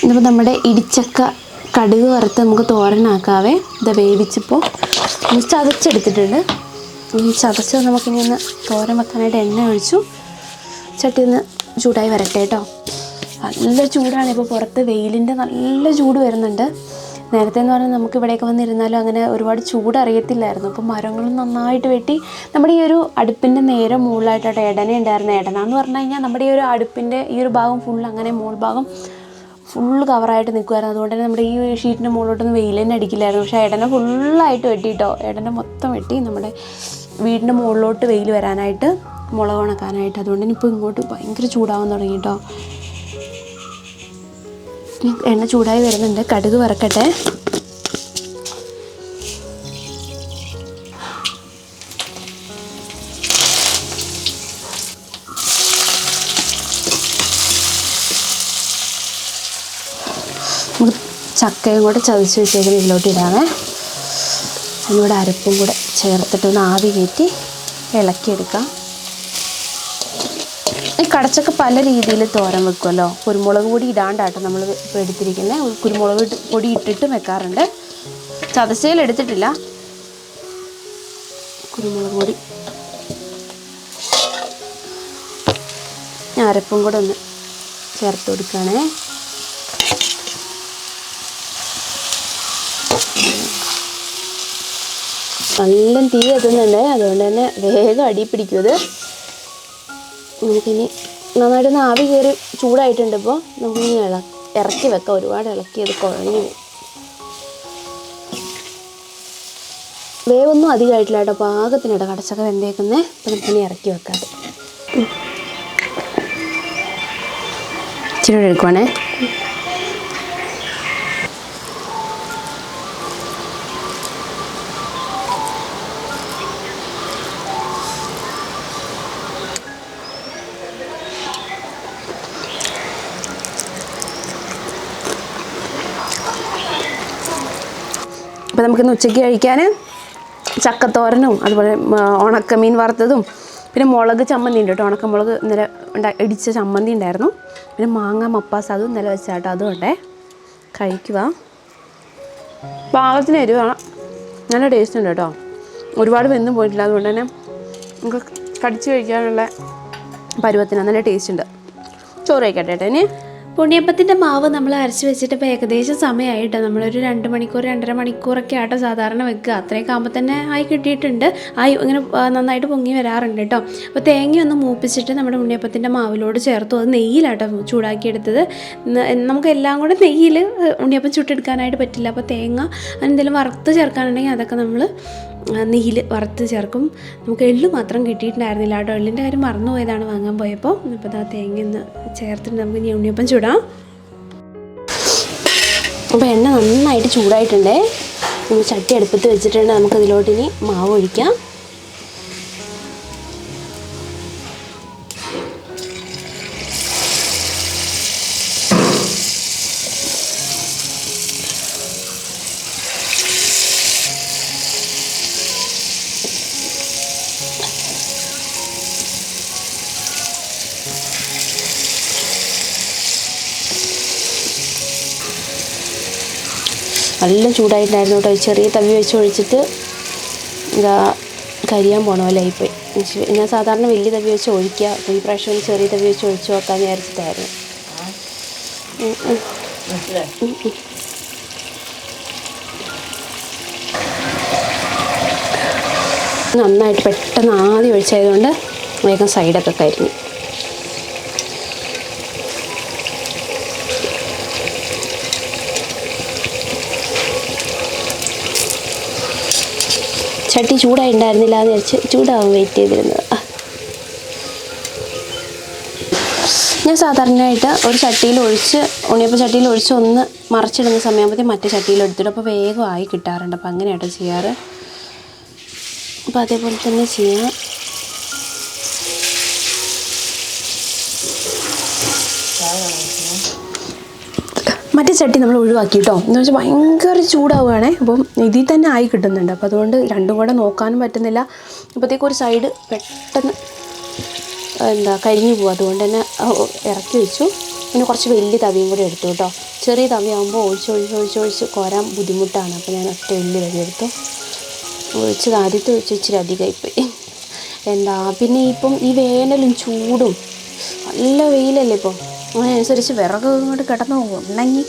ഇതിപ്പോൾ നമ്മുടെ ഇടിച്ചക്ക കടുക് വറുത്ത് നമുക്ക് തോരനാക്കാവേ. ഇത് വേവിച്ചപ്പോൾ ചതച്ചെടുത്തിട്ടുണ്ട്. ചതച്ച് നമുക്കിനി ഒന്ന് തോരൻ വെക്കാനായിട്ട് എണ്ണ ഒഴിച്ചു. ചട്ടി ഒന്ന് ചൂടായി വരട്ടെ കേട്ടോ. നല്ല ചൂടാണ് ഇപ്പോൾ പുറത്ത്, വെയിലിൻ്റെ നല്ല ചൂട് വരുന്നുണ്ട്. നേരത്തെ എന്ന് പറഞ്ഞാൽ നമുക്ക് ഇവിടെയൊക്കെ വന്നിരുന്നാലും അങ്ങനെ ഒരുപാട് ചൂട് അറിയത്തില്ലായിരുന്നു. അപ്പോൾ മരങ്ങളും നന്നായിട്ട് വെട്ടി നമ്മുടെ ഈ ഒരു അടുപ്പിൻ്റെ നേരെ മുകളിലായിട്ടാണ് എടന ഉണ്ടായിരുന്നത്. എടന എന്ന് പറഞ്ഞു കഴിഞ്ഞാൽ നമ്മുടെ ഈ ഒരു അടുപ്പിൻ്റെ ഈ ഒരു ഭാഗം ഫുൾ അങ്ങനെ മോൾ ഭാഗം ഫുള്ള് കവറായിട്ട് നിൽക്കുമായിരുന്നു. അതുകൊണ്ട് തന്നെ നമ്മുടെ ഈ ഷീറ്റിൻ്റെ മുകളിലോട്ടൊന്നും വെയിൽ തന്നെ അടിക്കില്ലായിരുന്നു. പക്ഷേ എടന ഫുള്ളായിട്ട് വെട്ടിയിട്ടോ. എടന മൊത്തം വെട്ടി നമ്മുടെ വീടിൻ്റെ മുകളിലോട്ട് വെയിൽ വരാനായിട്ട്, മുളക് ഉണക്കാനായിട്ട്. അതുകൊണ്ട് തന്നെ ഇപ്പോൾ ഇങ്ങോട്ട് ഭയങ്കര ചൂടാവാൻ തുടങ്ങി കേട്ടോ. എണ്ണ ചൂടായി വരുന്നുണ്ട്. കടുക് വറക്കട്ടെ. നമുക്ക് ചക്കയും കൂടെ ചതച്ച് വെച്ചേക്കുന്ന ഇതിലോട്ട് ഇടാമേ. അതിലൂടെ അരപ്പും കൂടെ ചേർത്തിട്ടൊന്ന് ആവി കയറ്റി ഇളക്കിയെടുക്കാം. ഈ കടച്ചക്ക പല രീതിയിൽ തോരൻ വെക്കുമല്ലോ. കുരുമുളക് പൊടി ഇടാണ്ടാട്ടോ നമ്മൾ എടുത്തിരിക്കുന്നത്. കുരുമുളക് പൊടി ഇട്ടിട്ട് വെക്കാറുണ്ട്. ചതച്ചയിൽ എടുത്തിട്ടില്ല. കുരുമുളക് പൊടി അരപ്പും കൂടെ ഒന്ന് ചേർത്ത് കൊടുക്കുകയാണേ. നല്ല തീ എത്തുന്നുണ്ട്. അതുകൊണ്ട് തന്നെ വേഗം അടി പിടിക്കും. ഇത് നമുക്കിനി നന്നായിട്ടൊന്ന് ആവി കയറി ചൂടായിട്ടുണ്ട്. ഇപ്പോൾ നമുക്കിങ്ങനെ ഇറക്കി വെക്കാം. ഒരുപാട് ഇളക്കിയത് കുഴഞ്ഞു പോകും. വേവൊന്നും അധികമായിട്ടില്ല കേട്ടോ, പാകത്തിനിട കടച്ചക്ക വെന്തേക്കുന്നേ. അപ്പം നമുക്കിനി ഇറക്കി വെക്കാം. ഇച്ചിരി കൂടെ എടുക്കുവാണേ. അപ്പോൾ നമുക്കിന്ന് ഉച്ചയ്ക്ക് കഴിക്കാൻ ചക്കത്തോരനും അതുപോലെ ഉണക്കമീൻ വറുത്തതും പിന്നെ മുളക് ചമ്മന്തി ഉണ്ട് കേട്ടോ. ഉണക്കമുളക് ഇന്നലെ ഇടിച്ച ചമ്മന്തി ഉണ്ടായിരുന്നു. പിന്നെ മാങ്ങ മപ്പാസ് അതും ഇന്നലെ വെച്ചാട്ടോ, അതും ഉണ്ടേ. കഴിക്കുക. പാകത്തിന് എരിവാണ്, നല്ല ടേസ്റ്റ് ഉണ്ട് കേട്ടോ. ഒരുപാട് വെന്തും പോയിട്ടില്ല, അതുകൊണ്ട് തന്നെ നമുക്ക് കടിച്ച് കഴിക്കാനുള്ള പരുവത്തിന് നല്ല ടേസ്റ്റ് ഉണ്ട്. ചോറ് കഴിക്കട്ടെ കേട്ടോ. ഇനി ഉണ്ണിയപ്പത്തിൻ്റെ മാവ് നമ്മൾ അരച്ച് വെച്ചിട്ട് ഇപ്പോൾ ഏകദേശം സമയമായിട്ടോ. നമ്മളൊരു 2 മണിക്കൂർ 2.5 മണിക്കൂറൊക്കെ ആട്ടോ സാധാരണ വെക്കുക. അത്രയൊക്കെ ആകുമ്പോൾ തന്നെ ആയി കിട്ടിയിട്ടുണ്ട്. ഇങ്ങനെ നന്നായിട്ട് പൊങ്ങി വരാറുണ്ട് കേട്ടോ. അപ്പോൾ തേങ്ങയൊന്ന് മൂപ്പിച്ചിട്ട് നമ്മുടെ ഉണ്ണിയപ്പത്തിൻ്റെ മാവിലോട് ചേർത്തു. അത് നെയ്യിലാട്ടോ ചൂടാക്കിയെടുത്തത്. നമുക്ക് എല്ലാം കൂടെ നെയ്യിൽ ഉണ്ണിയപ്പം ചുട്ടെടുക്കാനായിട്ട് പറ്റില്ല. അപ്പോൾ തേങ്ങ എന്തെങ്കിലും വറുത്ത് ചേർക്കാനുണ്ടെങ്കിൽ അതൊക്കെ നമ്മൾ നെയ്യിൽ വറുത്ത് ചേർക്കും. നമുക്ക് എള്ള് മാത്രം കിട്ടിയിട്ടുണ്ടായിരുന്നില്ല കേട്ടോ. എള്ളിൻ്റെ കാര്യം മറന്നുപോയതാണ് വാങ്ങാൻ പോയപ്പോൾ. അപ്പോൾ ആ തേങ്ങ ഒന്ന് ചേർത്തിട്ട് നമുക്ക് ഇനി ഉണ്ണിയപ്പം ചൂടാം. അപ്പോൾ എണ്ണ നന്നായിട്ട് ചൂടായിട്ടുണ്ടേ. നമ്മൾ ചട്ടി അടുപ്പത്ത് വെച്ചിട്ടുണ്ട്. നമുക്കതിലോട്ടിനി മാവ് ഒഴിക്കാം. നല്ല ചൂടായിട്ടുണ്ടായിരുന്നു കേട്ടോ. ചെറിയ തവി വെച്ച് ഒഴിച്ചിട്ട് ഇതാ കരിയാൻ പോണ പോലെ ആയിപ്പോയി. ഞാൻ സാധാരണ വലിയ തവി വെച്ച് ഒഴിക്കുക. അപ്പോൾ ഈ പ്രാവശ്യം ചെറിയ തവി വെച്ച് ഒഴിച്ച് നോക്കാമെന്ന് വിചാരിച്ചിട്ടായിരുന്നു. നന്നായിട്ട് പെട്ടെന്ന് ആദ്യം ഒഴിച്ചതുകൊണ്ട് വേഗം സൈഡൊക്കെ കരിഞ്ഞു. ചട്ടി ചൂടായി ഉണ്ടായിരുന്നില്ല എന്ന് വെച്ച് ചൂടാവാൻ വെയിറ്റ് ചെയ്തിരുന്നത്. ഞാൻ സാധാരണയായിട്ട് ഒരു ചട്ടിയിൽ ഒഴിച്ച് ഉണ്ണിയപ്പം ചട്ടിയിൽ ഒഴിച്ച് ഒന്ന് മറിച്ചിടുന്ന സമയമാകുമ്പോഴത്തേ മറ്റേ ചട്ടിയിൽ എടുത്തിടും. അപ്പോൾ വേഗം ആയി കിട്ടാറുണ്ട്. അപ്പോൾ അങ്ങനെയാട്ടോ ചെയ്യാറ്. അപ്പോൾ അതേപോലെ തന്നെ ചെയ്യാം. മറ്റേ ചട്ടി നമ്മൾ ഒഴിവാക്കി കേട്ടോ. എന്ന് വെച്ചാൽ ഭയങ്കര ചൂടാവുകയാണേ. അപ്പം ഇതിൽ തന്നെ ആയി കിട്ടുന്നുണ്ട്. അപ്പോൾ അതുകൊണ്ട് രണ്ടും കൂടെ നോക്കാനും പറ്റുന്നില്ല. അപ്പോഴത്തേക്കും ഒരു സൈഡ് പെട്ടെന്ന് കരിഞ്ഞു പോകും. അതുകൊണ്ട് തന്നെ ഇറക്കി വെച്ചു. പിന്നെ കുറച്ച് വലിയ തവിയും കൂടി എടുത്തു കേട്ടോ. ചെറിയ തവിയാകുമ്പോൾ ഒഴിച്ച് കോരാൻ ബുദ്ധിമുട്ടാണ്. അപ്പോൾ ഞാൻ ഒറ്റ വലിയ തവി എടുത്തു. ഒഴിച്ചത് ആദ്യത്തെ ഒഴിച്ച് ഇച്ചിരി അധികമായിപ്പോയി. പിന്നെ ഇപ്പം ഈ വേനലും ചൂടും നല്ല വെയിലല്ലേ ഇപ്പോൾ. അതിനനുസരിച്ച് വിറക് ഇങ്ങോട്ട് കിടന്നു ഉണങ്ങി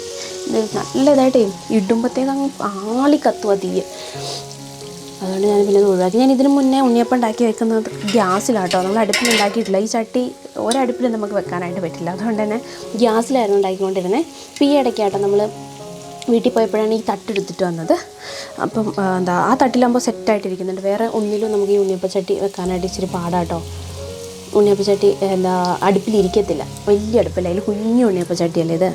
നല്ല ഇതായിട്ടേ ഇടുമ്പോഴത്തേക്ക് അങ്ങ് ആളി കത്തുക തീയെ. അതുകൊണ്ട് ഞാൻ പിന്നെ ഒഴിവാക്കി. ഞാൻ ഇതിന് മുന്നേ ഉണ്ണിയപ്പം ഉണ്ടാക്കി വെക്കുന്നത് ഗ്യാസിലാട്ടോ. നമ്മൾ അടുപ്പിൽ ഉണ്ടാക്കിയിട്ടില്ല. ഈ ചട്ടി ഒരടുപ്പിൽ നമുക്ക് വെക്കാനായിട്ട് പറ്റില്ല. അതുകൊണ്ട് തന്നെ ഗ്യാസിലായിരുന്നു ഉണ്ടാക്കിക്കൊണ്ടിരുന്നത്. ഇപ്പോൾ ഈ ഇടയ്ക്കാട്ടോ നമ്മൾ വീട്ടിൽ പോയപ്പോഴാണ് ഈ തട്ടെടുത്തിട്ട് വന്നത്. അപ്പം ആ തട്ടിലാകുമ്പോൾ സെറ്റായിട്ടിരിക്കുന്നുണ്ട്. വേറെ ഒന്നിലും നമുക്ക് ഈ ഉണ്ണിയപ്പച്ചട്ടി വെക്കാനായിട്ട് ഇച്ചിരി പാടാട്ടോ. ഉണ്ണിയപ്പച്ചട്ടി അടുപ്പിലിരിക്കത്തില്ല. വലിയ അടുപ്പല്ല, അതിൽ കുഞ്ഞു ഉണ്ണിയപ്പച്ചട്ടിയല്ലേ ഇത്.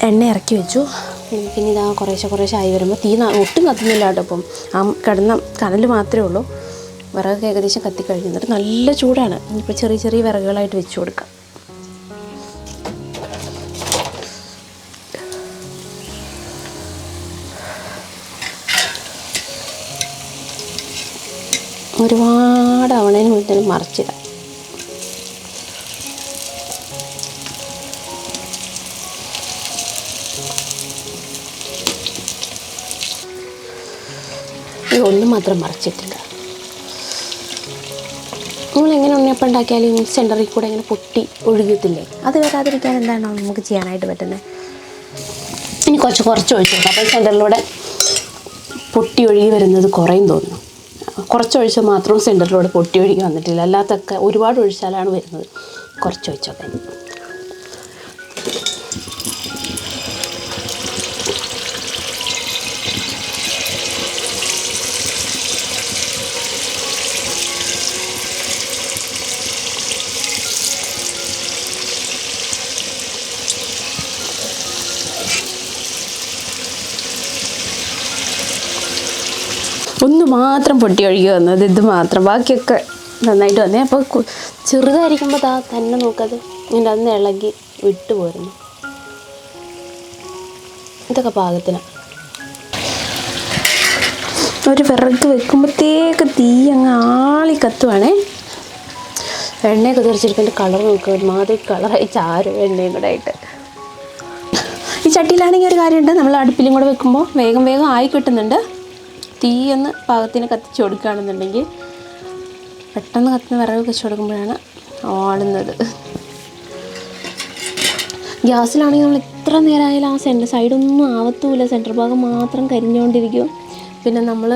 എണ്ണ ഇറക്കി വെച്ചു. പിന്നെ ഇതാ കുറേശ്ശെ ആയി വരുമ്പോൾ തീ ഒട്ടും കത്തുന്നില്ല കേട്ടോ. അപ്പം ആ കിടന്ന കനൽ മാത്രമേ ഉള്ളൂ. വിറകൊക്കെ ഏകദേശം കത്തിക്കഴിഞ്ഞു. എന്നിട്ട് നല്ല ചൂടാണ്. ഇപ്പോൾ ചെറിയ വിറകുകളായിട്ട് വെച്ച് കൊടുക്കാം. ഒരുപാട് ആവണതിന് മുന്നേ മറിച്ചിടാം. ഒന്നും മാത്രം മറിച്ചിട്ടില്ല. നമ്മളെങ്ങനെ ഉണ്ണിയപ്പം ഉണ്ടാക്കിയാലും സെൻറ്ററിൽ കൂടെ ഇങ്ങനെ പൊട്ടി ഒഴുകത്തില്ലേ, അത് വരാതിരിക്കാൻ എന്താണോ നമുക്ക് ചെയ്യാനായിട്ട് പറ്റുന്നത്. ഇനി കുറച്ച് ഒഴിച്ചു കൊടുക്കാം. അപ്പോൾ സെൻറ്ററിലൂടെ പൊട്ടി ഒഴുകി വരുന്നത് കുറയും തോന്നുന്നു. കുറച്ചൊഴിച്ചാൽ മാത്രം സെൻറ്ററിലൂടെ പൊട്ടി ഒഴുകി വന്നിട്ടില്ല. അല്ലാത്തൊക്കെ ഒരുപാട് ഒഴിച്ചാലാണ് വരുന്നത്. കുറച്ചൊഴിച്ചൊക്കെ ഒന്ന് മാത്രം പൊട്ടി ഒഴുകി വന്നത്, ഇത് മാത്രം. ബാക്കിയൊക്കെ നന്നായിട്ട് വന്നേ. അപ്പോൾ ചെറുതായിരിക്കുമ്പോൾ തന്നെ നോക്കാതെ ഇതിൻ്റെ അന്ന് ഇളകി വിട്ടു പോരുന്നു. ഇതൊക്കെ പാകത്തിന്. ഒരു വിറക് വെക്കുമ്പോഴത്തേക്ക് തീ അങ്ങ് ആളി കത്തുവാണേ. എണ്ണയൊക്കെ തെറിച്ചിരിക്കേണ്ട കളർ നോക്കുക, ഒരുമാതിരി കളറായി ചാരും എണ്ണയും കൂടെ ആയിട്ട്. ഈ ചട്ടിയിലാണെങ്കിൽ ഒരു കാര്യമുണ്ട്, നമ്മൾ അടുപ്പിലും കൂടെ വെക്കുമ്പോൾ വേഗം വേഗം ആയി കിട്ടുന്നുണ്ട്. തീയൊന്ന് പാകത്തിന് കത്തിച്ച് കൊടുക്കുകയാണെന്നുണ്ടെങ്കിൽ പെട്ടെന്ന് കത്തുന്ന വിറക് വെച്ച് കൊടുക്കുമ്പോഴാണ് ആളുന്നത്. ഗ്യാസിലാണെങ്കിൽ നമ്മൾ എത്ര നേരമായാലും ആ സൈഡൊന്നും ആവത്തുമില്ല, സെൻറ്റർ ഭാഗം മാത്രം കരിഞ്ഞുകൊണ്ടിരിക്കും. പിന്നെ നമ്മൾ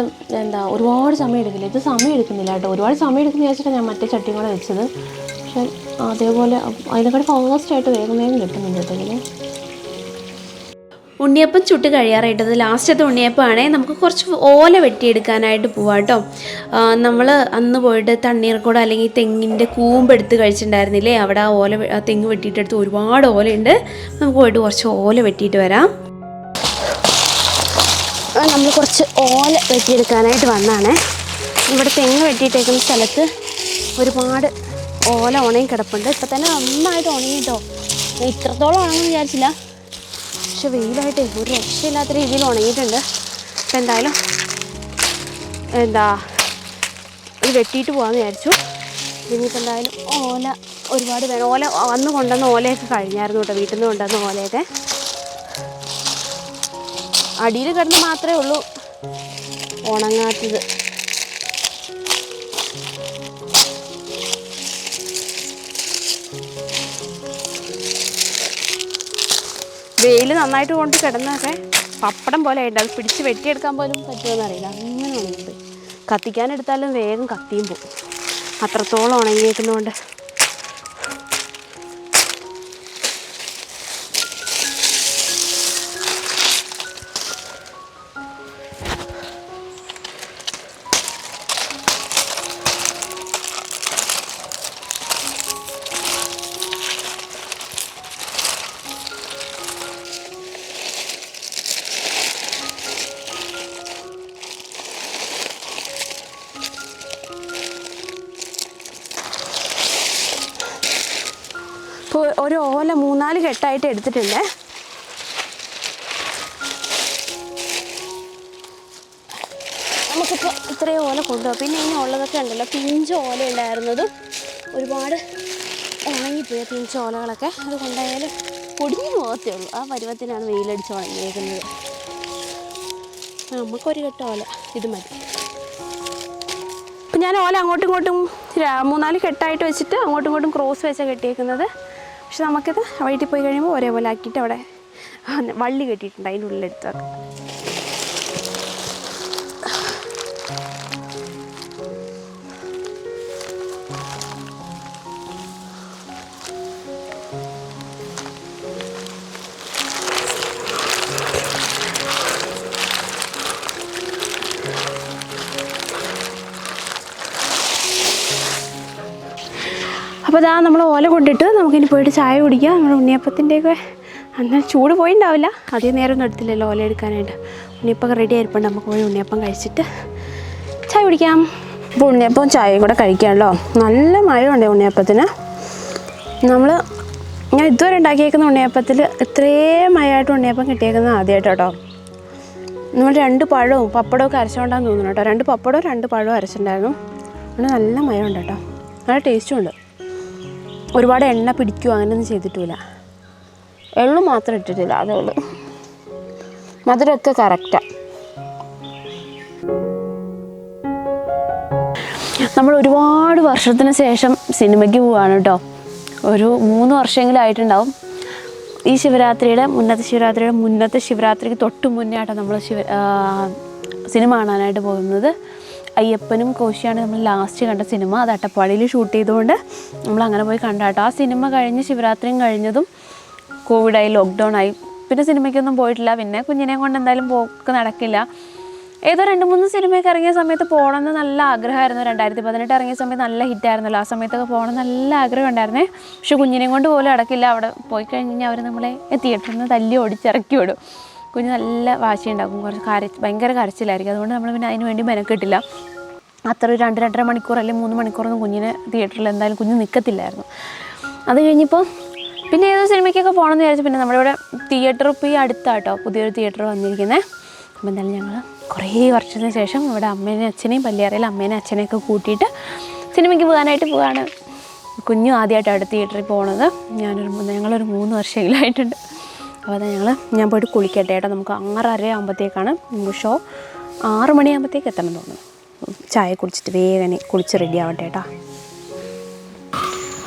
ഒരുപാട് സമയം എടുക്കില്ല. ഇത് സമയം എടുക്കുന്നില്ല കേട്ടോ, ഒരുപാട് സമയം എടുക്കുന്ന വിചാരിച്ചിട്ടാണ് ഞാൻ മറ്റേ ചട്ടിയും കൂടെ വെച്ചത്. പക്ഷേ അതേപോലെ അതിനെക്കാട്ടി ഫാസ്റ്റായിട്ട് വേഗം വേഗം കിട്ടുന്നുണ്ട് കേട്ടോ ഇങ്ങനെ. ഉണ്ണിയപ്പം ചുട്ട് കഴിയാറായിട്ടത് ലാസ്റ്റത്തെ ഉണ്ണിയപ്പമാണേ. നമുക്ക് കുറച്ച് ഓല വെട്ടിയെടുക്കാനായിട്ട് പോവാം കേട്ടോ. നമ്മൾ അന്ന് പോയിട്ട് തണ്ണീർക്കൂട അല്ലെങ്കിൽ തെങ്ങിൻ്റെ കൂമ്പെടുത്ത് കഴിച്ചിട്ടുണ്ടായിരുന്നില്ലേ, അവിടെ ആ തെങ്ങ് വെട്ടിയിട്ടെടുത്ത് ഒരുപാട് ഓലയുണ്ട്. നമുക്ക് പോയിട്ട് കുറച്ച് ഓല വെട്ടിയിട്ട് വരാം. നമ്മൾ കുറച്ച് ഓല വെട്ടിയെടുക്കാനായിട്ട് വന്നതാണേ. ഇവിടെ തെങ്ങ് വെട്ടിയിട്ടേക്കുന്ന സ്ഥലത്ത് ഒരുപാട് ഓല ഉണങ്ങി കിടപ്പുണ്ട്. ഇപ്പം തന്നെ നന്നായിട്ട് ഉണങ്ങിട്ടോ. ഇത്രത്തോളം ഉണങ്ങുമെന്ന് വിചാരിച്ചില്ല, പക്ഷെ വെയിലായിട്ട് ഒരു രക്ഷയില്ലാത്ത രീതിയിൽ ഉണങ്ങിയിട്ടുണ്ട്. അപ്പം എന്തായാലും ഇത് വെട്ടിയിട്ട് പോകാമെന്ന് വിചാരിച്ചു. ഇനിയിപ്പോൾ എന്തായാലും ഓല ഒരുപാട് വേണം. ഓല അന്ന് കൊണ്ടുവന്ന ഓലയൊക്കെ കഴിഞ്ഞായിരുന്നു കേട്ടോ, വീട്ടിൽ നിന്ന് കൊണ്ടുവന്ന ഓലയൊക്കെ. അടിയിൽ കിടന്ന് മാത്രമേ ഉള്ളൂ ഉണങ്ങാത്തത്. വെയിൽ നന്നായിട്ട് കൊണ്ട് കിടന്നൊക്കെ പപ്പടം പോലെ ആയിട്ട് അത് പിടിച്ച് വെട്ടിയെടുക്കാൻ പോലും പറ്റുമെന്ന് അറിയില്ല, അങ്ങനെ ഉണങ്ങിയത്. കത്തിക്കാനെടുത്താലും വേഗം കത്തിയും പോകും, അത്രത്തോളം ഉണങ്ങിയേക്കുന്നതുകൊണ്ട്. ഇപ്പോൾ ഒരു ഓല 3-4 കെട്ടായിട്ട് എടുത്തിട്ടുണ്ട്. നമുക്കിപ്പോൾ ഇത്രയും ഓല കൊണ്ടുപോകാം. പിന്നെ ഇനി ഉള്ളതൊക്കെ ഉണ്ടല്ലോ, പിഞ്ച് ഓല ഉണ്ടായിരുന്നതും ഒരുപാട് ഉണങ്ങിപ്പോയി. പിഞ്ച് ഓലകളൊക്കെ അത് കൊണ്ടായാലും പൊടിഞ്ഞു പോകത്തേ ഉള്ളൂ. ആ പരുവത്തിനാണ് വെയിലടിച്ച് ഉണങ്ങിയേക്കുന്നത്. നമുക്കൊരു കെട്ട ഓല ഇത് മതി. അപ്പം ഞാൻ ഓല അങ്ങോട്ടും ഇങ്ങോട്ടും 3-4 കെട്ടായിട്ട് വെച്ചിട്ട് അങ്ങോട്ടും ഇങ്ങോട്ടും ക്രോസ് വെച്ചാണ് കെട്ടിയേക്കുന്നത്. പക്ഷെ നമുക്കിത് വീട്ടിൽ പോയി കഴിയുമ്പോൾ ഒരേപോലെ ആക്കിയിട്ട് അവിടെ വള്ളി കെട്ടിയിട്ടുണ്ട്, അതിൻ്റെ ഉള്ളിലെടുത്ത് വെക്കാം. അപ്പോൾ ഇതാ നമ്മൾ ഓല കൊണ്ടിട്ട് നമുക്കിനി പോയിട്ട് ചായ കുടിക്കാം. നമ്മുടെ ഉണ്ണിയപ്പത്തിൻ്റെയൊക്കെ അന്ന് ചൂട് പോയിണ്ടാവില്ല, അധികം നേരം ഒന്നും എടുത്തില്ലല്ലോ ഓല എടുക്കാനായിട്ട്. ഉണ്ണിയപ്പം റെഡി ആയിരിപ്പുണ്ട്, നമുക്ക് പോയി ഉണ്ണിയപ്പം കഴിച്ചിട്ട് ചായ കുടിക്കാം. അപ്പോൾ ഉണ്ണിയപ്പം ചായയും കൂടെ കഴിക്കാമല്ലോ. നല്ല മഴയുണ്ട് ഉണ്ണിയപ്പത്തിന്. ഞാൻ ഇതുവരെ ഉണ്ടാക്കിയേക്കുന്ന ഉണ്ണിയപ്പത്തിൽ ഇത്രയും മഴയായിട്ട് ഉണ്ണിയപ്പം കിട്ടിയേക്കുന്നത് ആദ്യമായിട്ട് കേട്ടോ. നമ്മൾ 2 പഴവും പപ്പടവും ഒക്കെ അരച്ചുകൊണ്ടാന്ന് തോന്നുന്നു കേട്ടോ. 2 പപ്പടവും 2 പഴവും അരച്ചിട്ടുണ്ടായിരുന്നു. അങ്ങനെ നല്ല മഴയുണ്ട് കേട്ടോ, നല്ല ടേസ്റ്റും ഉണ്ട്. ഒരുപാട് എണ്ണ പിടിക്കുകയോ അങ്ങനെയൊന്നും ചെയ്തിട്ടില്ല, എള്ളു മാത്രം ഇട്ടിട്ടില്ല, അതേ ഉള്ളൂ. മധുരമൊക്കെ കറക്റ്റാണ്. നമ്മൾ ഒരുപാട് വർഷത്തിന് ശേഷം സിനിമയ്ക്ക് പോവുകയാണ് കേട്ടോ. ഒരു 3 വർഷമെങ്കിലും ആയിട്ടുണ്ടാവും. ഈ മുന്നത്തെ ശിവരാത്രിക്ക് തൊട്ട് മുന്നേ ആട്ടോ നമ്മൾ സിനിമ കാണാനായിട്ട് പോകുന്നത്. അയ്യപ്പനും കോശിയാണ് നമ്മൾ ലാസ്റ്റ് കണ്ട സിനിമ. അത് അട്ടപ്പാടിയിൽ ഷൂട്ട് ചെയ്തുകൊണ്ട് നമ്മൾ അങ്ങനെ പോയി കണ്ടാട്ടോ. ആ സിനിമ കഴിഞ്ഞ് ശിവരാത്രിയും കഴിഞ്ഞതും കോവിഡായി, ലോക്ക്ഡൗൺ ആയി. പിന്നെ സിനിമയ്ക്കൊന്നും പോയിട്ടില്ല. പിന്നെ കുഞ്ഞിനെ കൊണ്ട് എന്തായാലും പോക്ക് നടക്കില്ല. ഏതോ 2-3 സിനിമയൊക്കെ ഇറങ്ങിയ സമയത്ത് പോകണമെന്ന് നല്ല ആഗ്രഹമായിരുന്നു. 2018 ഇറങ്ങിയ സമയത്ത് നല്ല ഹിറ്റായിരുന്നല്ലോ. ആ സമയത്തൊക്കെ പോകണം നല്ല ആഗ്രഹം ഉണ്ടായിരുന്നേ. പക്ഷെ കുഞ്ഞിനെയും കൊണ്ട് പോലും നടക്കില്ല. അവിടെ പോയി കഴിഞ്ഞാൽ അവർ നമ്മളെ തിയേറ്ററിൽ നിന്ന് തല്ലി ഓടിച്ചിറക്കി വിടും. കുഞ്ഞ് നല്ല വാശിയുണ്ടാക്കും, കുറച്ച് ഭയങ്കര കരച്ചിലായിരിക്കും. അതുകൊണ്ട് നമ്മൾ പിന്നെ അതിന് വേണ്ടി മെനക്കെട്ടില്ല. അത്ര 2-2.5 മണിക്കൂർ അല്ലെങ്കിൽ 3 മണിക്കൂറൊന്നും കുഞ്ഞിനെ തിയേറ്ററിൽ എന്തായാലും കുഞ്ഞ് നിൽക്കത്തില്ലായിരുന്നു. അത് കഴിഞ്ഞപ്പോൾ പിന്നെ ഏതോ സിനിമയ്ക്കൊക്കെ പോകണമെന്ന് വിചാരിച്ചു. പിന്നെ നമ്മുടെ ഇവിടെ തിയേറ്റർ ഇപ്പോൾ ഈ അടുത്താട്ടോ പുതിയൊരു തിയേറ്റർ വന്നിരിക്കുന്നത്. അപ്പോൾ എന്തായാലും ഞങ്ങൾ കുറേ വർഷത്തിന് ശേഷം ഇവിടെ അമ്മേനെയും അച്ഛനെയും, പല്ലിയാറയിൽ അമ്മേനെയും അച്ഛനെയൊക്കെ കൂട്ടിയിട്ട് സിനിമയ്ക്ക് പോകാനായിട്ട് പോവാണ്. കുഞ്ഞും ആദ്യമായിട്ടാണ് തിയേറ്ററിൽ പോകണത്. ഞങ്ങളൊരു 3 വർഷമെങ്കിലായിട്ടുണ്ട്. അപ്പോൾ അത് ഞാൻ പോയിട്ട് കുളിക്കട്ടെ കേട്ടോ. നമുക്ക് 6:30 ആകുമ്പോഴത്തേക്കാണ് നമുക്ക് ഷോ. 6 മണിയാകുമ്പോഴത്തേക്ക് എത്തണം തോന്നുന്നു. ചായ കുടിച്ചിട്ട് വേഗം കുളിച്ച് റെഡി ആവട്ടെ കേട്ടോ.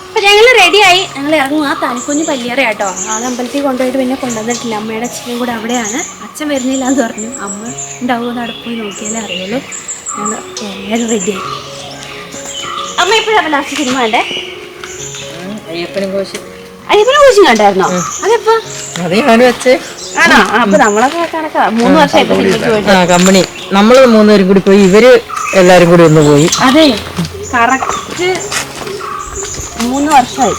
അപ്പോൾ ഞങ്ങൾ റെഡിയായി, ഞങ്ങൾ ഇറങ്ങും. ആ തനിക്കുഞ്ഞ് പല്ലിയറ കേട്ടോ. ആൾ അമ്പലത്തിൽ കൊണ്ടുപോയിട്ട് പിന്നെ കൊണ്ടുവന്നിട്ടില്ല. അമ്മയുടെ അച്ഛനും കൂടെ അവിടെയാണ്. അച്ഛൻ വരുന്നില്ല എന്ന് പറഞ്ഞു. അമ്മ ഉണ്ടാവുമെന്ന് അവിടെ പോയി നോക്കിയാലേ അറിയുള്ളൂ. ഞങ്ങൾ എല്ലാവരും റെഡിയായി. അമ്മ എപ്പോഴാണ് ലാസ്റ്റ് സിനിമ കണ്ടേ? അയ്യപ്പനും കോശി. അയ്യപ്പനും കോശിയും കണ്ടായിരുന്നോ? അതെപ്പോ? അത് ഞാനും വെച്ചേ. ആണോ? അപ്പൊ നമ്മളൊക്കെ കണക്കാ 3 വർഷമായിട്ട് സിനിമയ്ക്ക് പോയിട്ട്. കമ്പനി നമ്മൾ 3 പേരും കൂടി പോയി, ഇവര് എല്ലാരും കൂടി ഒന്ന് പോയി. അതെ, കറക്റ്റ് 3 വർഷമായി.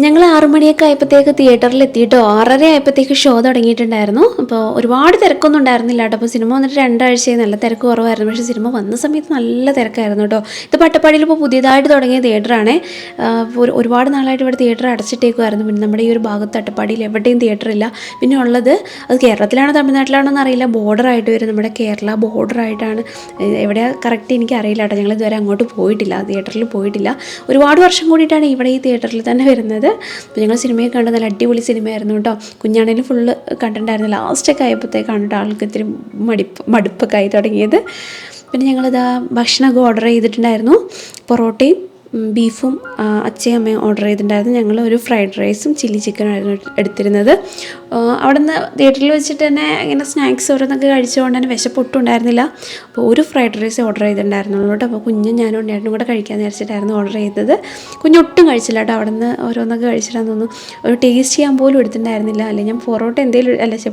ഞങ്ങൾ 6 മണിയൊക്കെ ആയപ്പോഴത്തേക്ക് തിയേറ്ററിൽ എത്തിയിട്ടോ. 6:30 ആയപ്പോഴത്തേക്ക് ഷോ തുടങ്ങിയിട്ടുണ്ടായിരുന്നു. അപ്പോൾ ഒരുപാട് തിരക്കൊന്നും ഉണ്ടായിരുന്നില്ല കേട്ടോ. അപ്പോൾ സിനിമ വന്നിട്ട് 2 ആഴ്ചയായി, നല്ല തിരക്ക് കുറവായിരുന്നു. പക്ഷേ സിനിമ വന്ന സമയത്ത് നല്ല തിരക്കായിരുന്നു കേട്ടോ. ഇത് അട്ടപ്പാടിയിൽ ഇപ്പോൾ പുതിയതായിട്ട് തുടങ്ങിയ തിയേറ്ററാണ്. ഒരുപാട് നാളായിട്ട് ഇവിടെ തിയേറ്റർ അടച്ചിട്ടേക്കുമായിരുന്നു. പിന്നെ നമ്മുടെ ഈ ഒരു ഭാഗത്ത് അട്ടപ്പാടിയിൽ എവിടെയും തിയേറ്റർ ഇല്ല. പിന്നെ ഉള്ളത് അത് കേരളത്തിലാണോ തമിഴ്നാട്ടിലാണോ എന്നറിയില്ല, ബോർഡറായിട്ട് വരും. നമ്മുടെ കേരള ബോർഡറായിട്ടാണ്. എവിടെയാണ് കറക്റ്റ് എനിക്ക് അറിയില്ല കേട്ടോ. ഞങ്ങൾ ഇതുവരെ അങ്ങോട്ട് പോയിട്ടില്ല, തിയേറ്ററിൽ പോയിട്ടില്ല. ഒരുപാട് വർഷം കൂടിയിട്ടാണ് ഇവിടെ ഈ തിയേറ്ററിൽ തന്നെ വരുന്നത്. അപ്പോൾ ഞങ്ങൾ സിനിമയൊക്കെ കണ്ട് നല്ല അടിപൊളി സിനിമയായിരുന്നു കേട്ടോ. കുഞ്ഞാണേലും ഫുള്ള് കണ്ടിട്ടുണ്ടായിരുന്നു. ലാസ്റ്റൊക്കെ ആയപ്പോഴത്തേക്കാണ് കേട്ടോ ആൾക്ക് ഇത്തിരി മടുപ്പൊക്കെ ആയി തുടങ്ങിയത്. പിന്നെ ഞങ്ങളിതാ ഭക്ഷണമൊക്കെ ഓർഡർ ചെയ്തിട്ടുണ്ടായിരുന്നു. പൊറോട്ടയും ബീഫും അച്ഛയും അമ്മയും ഓർഡർ ചെയ്തിട്ടുണ്ടായിരുന്നു. ഞങ്ങൾ ഒരു ഫ്രൈഡ് റൈസും ചില്ലി ചിക്കനായിരുന്നു എടുത്തിരുന്നത്. അവിടെ നിന്ന് തിയേറ്ററിൽ വെച്ചിട്ട് തന്നെ ഇങ്ങനെ സ്നാക്സ് ഓരോന്നൊക്കെ കഴിച്ചുകൊണ്ട് തന്നെ വിശപ്പൊട്ടും ഉണ്ടായിരുന്നില്ല. അപ്പോൾ ഒരു ഫ്രൈഡ് റൈസ് ഓർഡർ ചെയ്തിട്ടുണ്ടായിരുന്നുള്ളൂ കേട്ടോ. അപ്പോൾ കുഞ്ഞും ഞാനും ഉണ്ണേട്ടനും കൂടെ കഴിക്കാമെന്ന് വിചാരിച്ചിട്ടായിരുന്നു ഓർഡർ ചെയ്തത്. കുഞ്ഞൊട്ടും കഴിച്ചില്ല കേട്ടോ. അവിടെ നിന്ന് ഓരോന്നൊക്കെ കഴിച്ചിട്ടാന്ന് തോന്നുന്നു. ഒരു ടേസ്റ്റ് ചെയ്യാൻ പോലും എടുത്തിട്ടുണ്ടായിരുന്നില്ല. അല്ലെങ്കിൽ ഞാൻ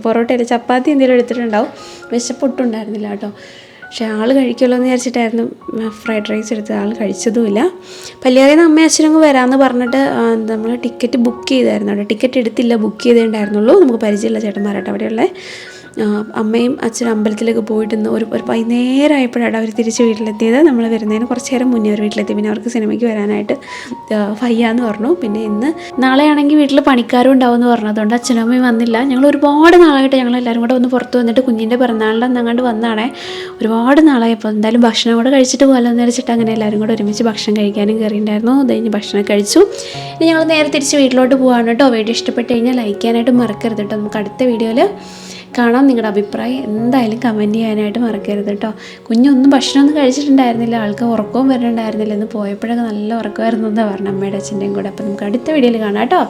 പൊറോട്ട ചപ്പാത്തി എന്തെങ്കിലും എടുത്തിട്ടുണ്ടാവും. വിശപ്പൊട്ടും ഉണ്ടായിരുന്നില്ല കേട്ടോ. പക്ഷേ ആൾ കഴിക്കുമല്ലോ എന്ന് വിചാരിച്ചിട്ടായിരുന്നു ഫ്രൈഡ് റൈസ് എടുത്തത്. ആൾ കഴിച്ചതുമില്ല. പല്ലിയാറിൽ നിന്ന് അമ്മയും അച്ഛനും വരാമെന്ന് പറഞ്ഞിട്ട് നമ്മൾ ടിക്കറ്റ് ബുക്ക് ചെയ്തായിരുന്നു കേട്ടോ. ടിക്കറ്റ് എടുത്തില്ല, ബുക്ക് ചെയ്തേണ്ടായിരുന്നുള്ളൂ. നമുക്ക് പരിചയമില്ല ചേട്ടന്മാരായിട്ട് അവിടെയുള്ള. അമ്മയും അച്ഛനും അമ്പലത്തിലേക്ക് പോയിട്ട് ഒരു വൈകുന്നേരം ആയപ്പോഴാണ് അവർ തിരിച്ച് വീട്ടിലെത്തിയത്. നമ്മൾ വരുന്നതിന് കുറച്ച് നേരം മുന്നേ അവർ വീട്ടിലെത്തി. പിന്നെ അവർക്ക് സിനിമയ്ക്ക് വരാനായിട്ട് വയ്യാന്ന് പറഞ്ഞു. പിന്നെ നാളെയാണെങ്കിൽ വീട്ടിൽ പണിക്കാരും ഉണ്ടാവുമെന്ന് പറഞ്ഞു. അതുകൊണ്ട് അച്ഛനും അമ്മയും വന്നില്ല. ഞങ്ങൾ ഒരുപാട് നാളായിട്ട് ഞങ്ങളെല്ലാവരും കൂടെ ഒന്ന് പുറത്ത് വന്നിട്ട് കുഞ്ഞിൻ്റെ പിറന്നാളിൻ്റെ അന്നങ്ങാണ്ട് വന്നാണേ. ഒരുപാട് നാളായപ്പോൾ എന്തായാലും ഭക്ഷണം കൂടെ കഴിച്ചിട്ട് പോകാമെന്ന് വിചാരിച്ചിട്ട് അങ്ങനെ എല്ലാവരും കൂടെ ഒരുമിച്ച് ഭക്ഷണം കഴിക്കാനും കയറിയിട്ടുണ്ടായിരുന്നു. അത് കഴിഞ്ഞ് ഭക്ഷണം കഴിച്ചു. ഇനി ഞങ്ങൾ നേരെ തിരിച്ച് വീട്ടിലോട്ട് പോകാണ് കേട്ടോ. വീഡിയോ ഇഷ്ടപ്പെട്ട് കഴിഞ്ഞാൽ ലൈക്ക് ചെയ്യാനായിട്ട് മറക്കരുത് കേട്ടോ. നമുക്ക് അടുത്ത വീഡിയോയിൽ കാണാം. നിങ്ങളുടെ അഭിപ്രായം എന്തായാലും കമൻറ്റ് ചെയ്യാനായിട്ട് മറക്കരുത് കേട്ടോ. കുഞ്ഞൊന്നും ഭക്ഷണമൊന്നും കഴിച്ചിട്ടുണ്ടായിരുന്നില്ല. ആൾക്ക് ഉറക്കവും വരുന്നുണ്ടായിരുന്നില്ല. ഇന്ന് പോയപ്പോഴൊക്കെ നല്ല ഉറക്കമായിരുന്നു എന്നാണ് പറഞ്ഞത് അമ്മയുടെ അച്ഛൻ്റെയും കൂടെ. അപ്പോൾ നമുക്ക് അടുത്ത വീഡിയോയിൽ കാണാം കേട്ടോ.